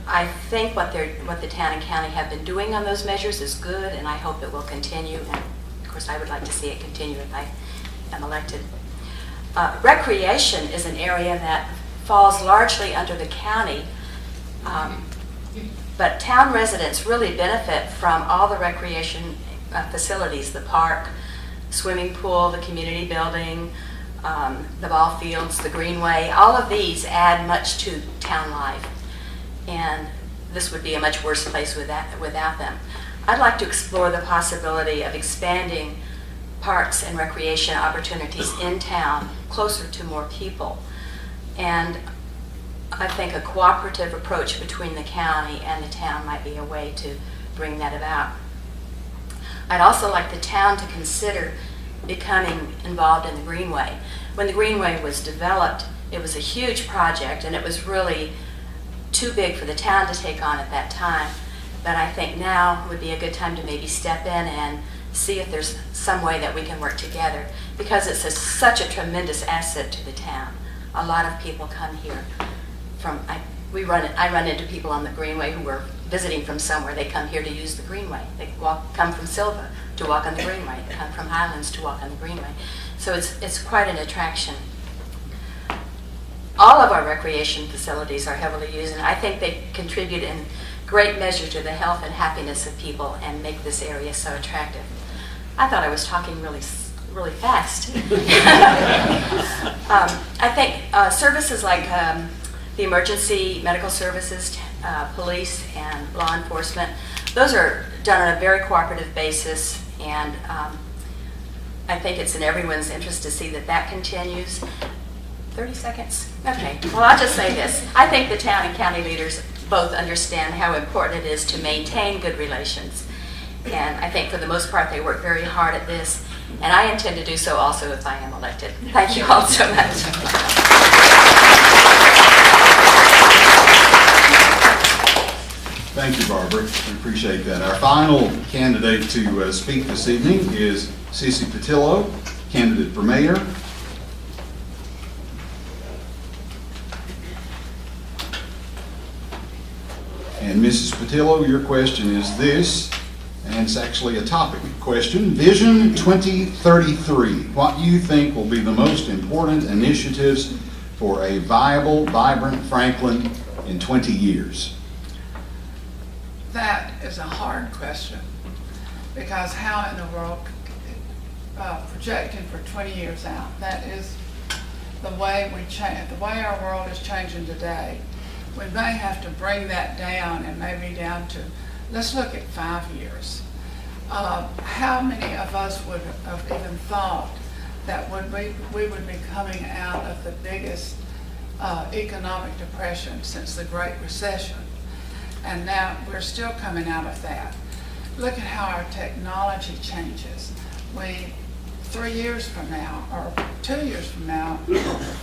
N: I think what the town and county have been doing on those measures is good, and I hope it will continue. And of course, I would like to see it continue if I am elected. Recreation is an area that falls largely under the county, but town residents really benefit from all the recreation facilities, the park, swimming pool, the community building, the ball fields, the greenway. All of these add much to town life, and this would be a much worse place without them. I'd like to explore the possibility of expanding parks and recreation opportunities in town closer to more people. And I think a cooperative approach between the county and the town might be a way to bring that about. I'd also like the town to consider becoming involved in the Greenway. When the Greenway was developed, it was a huge project, and it was really too big for the town to take on at that time. But I think now would be a good time to maybe step in and see if there's some way that we can work together, because it's such a tremendous asset to the town. A lot of people come here from, I run into people on the Greenway who are visiting from somewhere. They come here to use the Greenway. They come from Silva to walk on the Greenway. They come from Highlands to walk on the Greenway. So it's quite an attraction. All of our recreation facilities are heavily used, and I think they contribute in great measure to the health and happiness of people and make this area so attractive. I thought I was talking really fast. I think services like the emergency medical services, police and law enforcement, those are done on a very cooperative basis, and I think it's in everyone's interest to see that continues. 30 seconds? Okay, well, I'll just say this. I think the town and county leaders both understand how important it is to maintain good relations. And I think for the most part they work very hard at this, and I intend to do so also if I am elected. Thank you all so much.
D: Thank you, Barbara. We appreciate that. Our final candidate to speak this evening is Cece Patillo, candidate for mayor. And Mrs. Patillo, your question is this, and it's actually a topic question. Vision 2033. What do you think will be the most important initiatives for a viable, vibrant Franklin in 20 years?
O: That is a hard question, because how in the world projecting for 20 years out? That is the way we change, the way our world is changing today. We may have to bring that down, and maybe down to, let's look at 5 years. How many of us would have even thought that we would be coming out of the biggest economic depression since the Great Recession? And now we're still coming out of that. Look at how our technology changes. 3 years from now, or 2 years from now,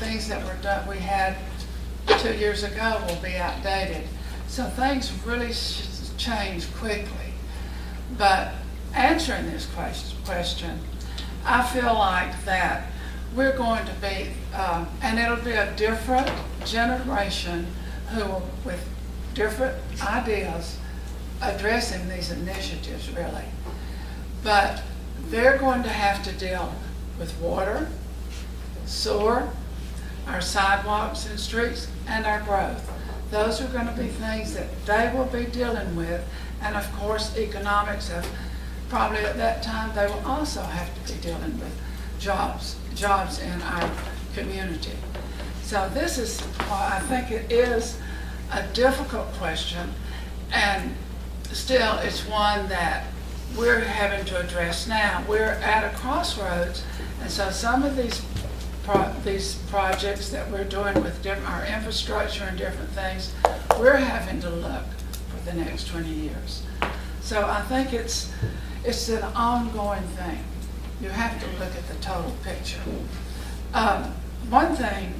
O: things that were done, we had 2 years ago will be outdated. So things really change quickly. But answering this question, I feel like that we're going to be, and it'll be a different generation who will, with different ideas, addressing these initiatives really. But they're going to have to deal with water, sewer, our sidewalks and streets, and our growth. Those are going to be things that they will be dealing with, and of course economics have probably at that time they will also have to be dealing with jobs in our community. So this is why I think it is a difficult question, and still it's one that we're having to address now. We're at a crossroads, and so some of these projects that we're doing with our infrastructure and different things, we're having to look for the next 20 years. So I think it's an ongoing thing. You have to look at the total picture. One thing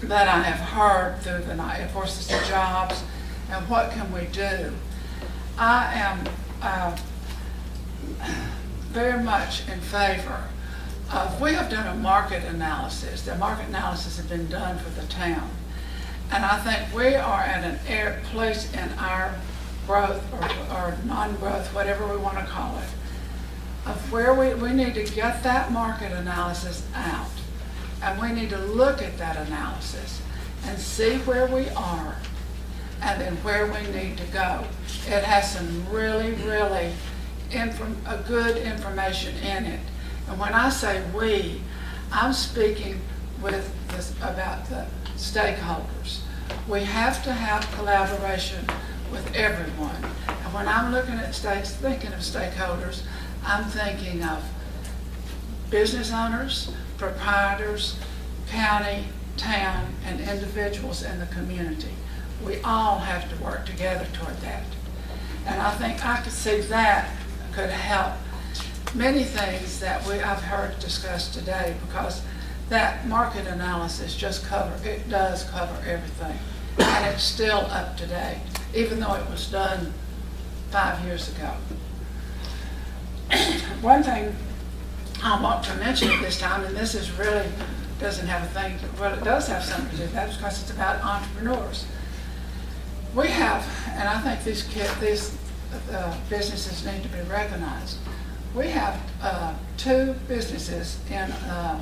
O: that I have heard through the night, of course, is the jobs and what can we do. I am very much in favor of, we have done a market analysis. The market analysis has been done for the town. And I think we are at an place in our growth or non-growth, whatever we want to call it, of where we need to get that market analysis out. And we need to look at that analysis and see where we are and then where we need to go. It has some really, really good information in it. And when I say we, I'm speaking about the stakeholders. We have to have collaboration with everyone. And when I'm looking at thinking of stakeholders, I'm thinking of business owners, proprietors, county, town, and individuals in the community. We all have to work together toward that. And I think I could see that could help many things that I've heard discussed today, because that market analysis does cover everything. And it's still up to date, even though it was done 5 years ago. One thing I want to mention at this time, and this is really doesn't have a thing, well, it does have something to do with that because it's about entrepreneurs. We have, and I think these businesses need to be recognized. We have 2 businesses in, I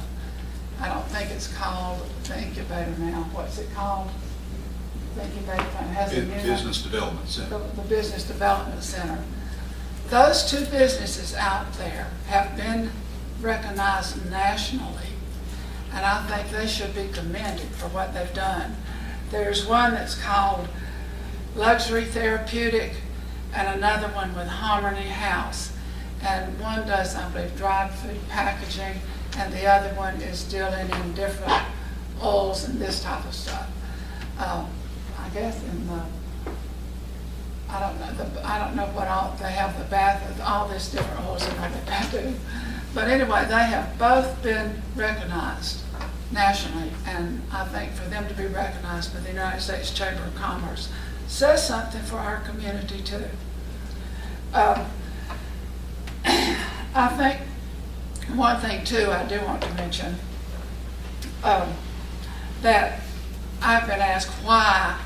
O: don't think it's called the incubator now. What's it called? The incubator has a new
D: Business Development Center.
O: The Business Development Center. Those 2 businesses out there have been recognized nationally, and I think they should be commended for what they've done. There's one that's called Luxury Therapeutic and another one with Harmony House. And one does, I believe, dried food packaging, and the other one is dealing in different oils and this type of stuff. I guess in the, I don't know what all, they have the bath, all these different oils and what they do. But anyway, they have both been recognized nationally, and I think for them to be recognized by the United States Chamber of Commerce says something for our community too. I think one thing too I do want to mention, that I've been asked why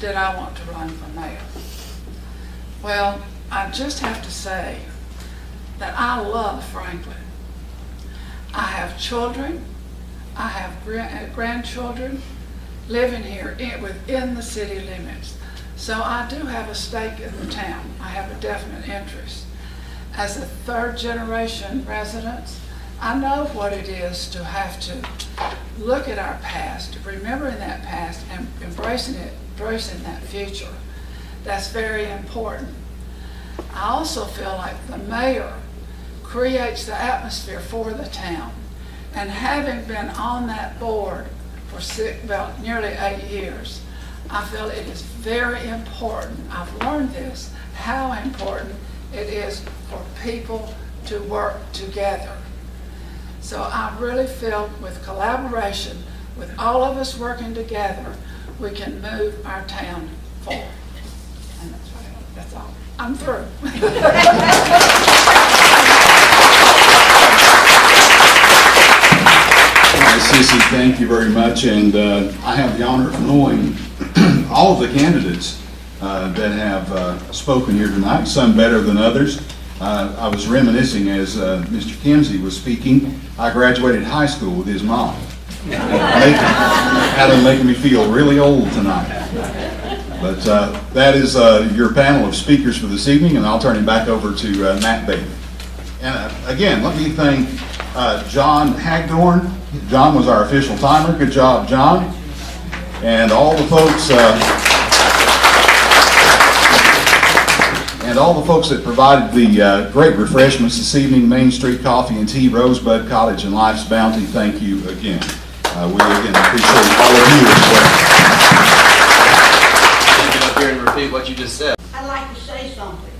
O: did I want to run for mayor. Well, I just have to say that I love Franklin. I have children, I have grandchildren living here within the city limits. So I do have a stake in the town. I have a definite interest. As a 3rd generation resident, I know what it is to have to look at our past, remembering that past and embracing that future. That's very important. I also feel like the mayor creates the atmosphere for the town. And having been on that board for nearly 8 years, I feel it is very important. I've learned this, how important it is for people to work together. So I really feel with collaboration, with all of us working together, we can move our town forward. And that's all. I'm through.
D: Sissy, thank you very much, and I have the honor of knowing all of the candidates that have spoken here tonight, some better than others. I was reminiscing as Mr. Kimsey was speaking. I graduated high school with his mom. Had him making me feel really old tonight. But that is your panel of speakers for this evening, and I'll turn it back over to Matt Bailey. And again, let me thank John Hagdorn. John was our official timer. Good job, John. And all the folks, and all the folks that provided the great refreshments this evening, Main Street Coffee and Tea, Rosebud Cottage, and Life's Bounty, thank you again. We again appreciate all of you as well.
A: Get up here and repeat what you just said.
P: I'd like to say something.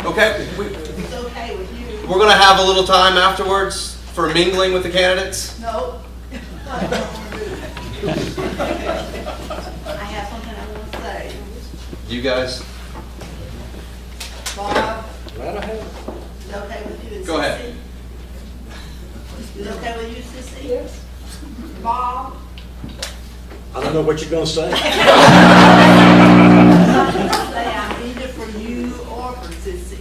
A: Okay.
P: It's okay with you.
A: We're going to have a little time afterwards for mingling with the candidates.
P: No. I have something I want to say.
A: You guys?
P: Bob? Is it okay with you and
A: Go ahead.
P: Sissy? Is it okay with you, Sissy? Yes. Bob?
I: I don't know what you're going to say.
P: I'm either for you or for Sissy.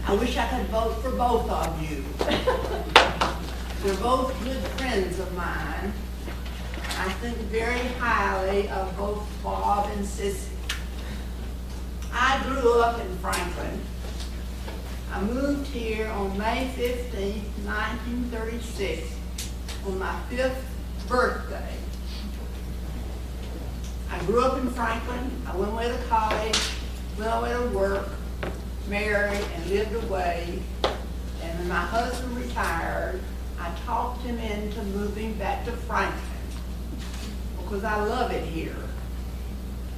P: I wish I could vote for both of you. They're both good friends of mine. I think very highly of both Bob and Sissy. I grew up in Franklin. I moved here on May 15th, 1936, on my 5th birthday. I grew up in Franklin. I went away to college, went away to work, married, and lived away. And when my husband retired, I talked him into moving back to Franklin because I love it here.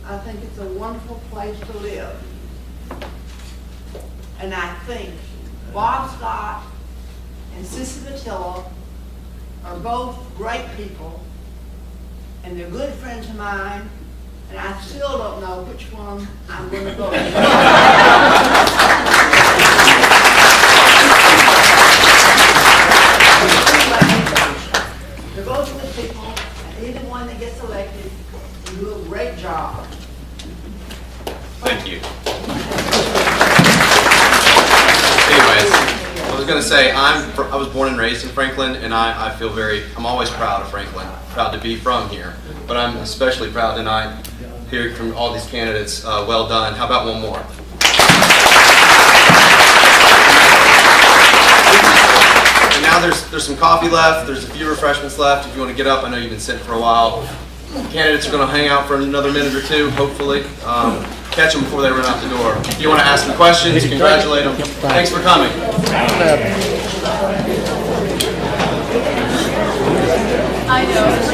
P: I think it's a wonderful place to live. And I think Bob Scott and Sissy Matilda are both great people, and they're good friends of mine, and I still don't know which one I'm going to vote for. They're both good people, and either one that gets elected will do a great job.
A: Thank you. Anyways, I was going to say, I was born and raised in Franklin, and I feel I'm always proud of Franklin, proud to be from here. But I'm especially proud tonight, hearing from all these candidates. Well done. How about one more? And now there's some coffee left. There's a few refreshments left. If you want to get up, I know you've been sitting for a while. Candidates are going to hang out for another minute or two, hopefully. Catch them before they run out the door. If you want to ask them questions, congratulate them. Thanks for coming.
M: I know.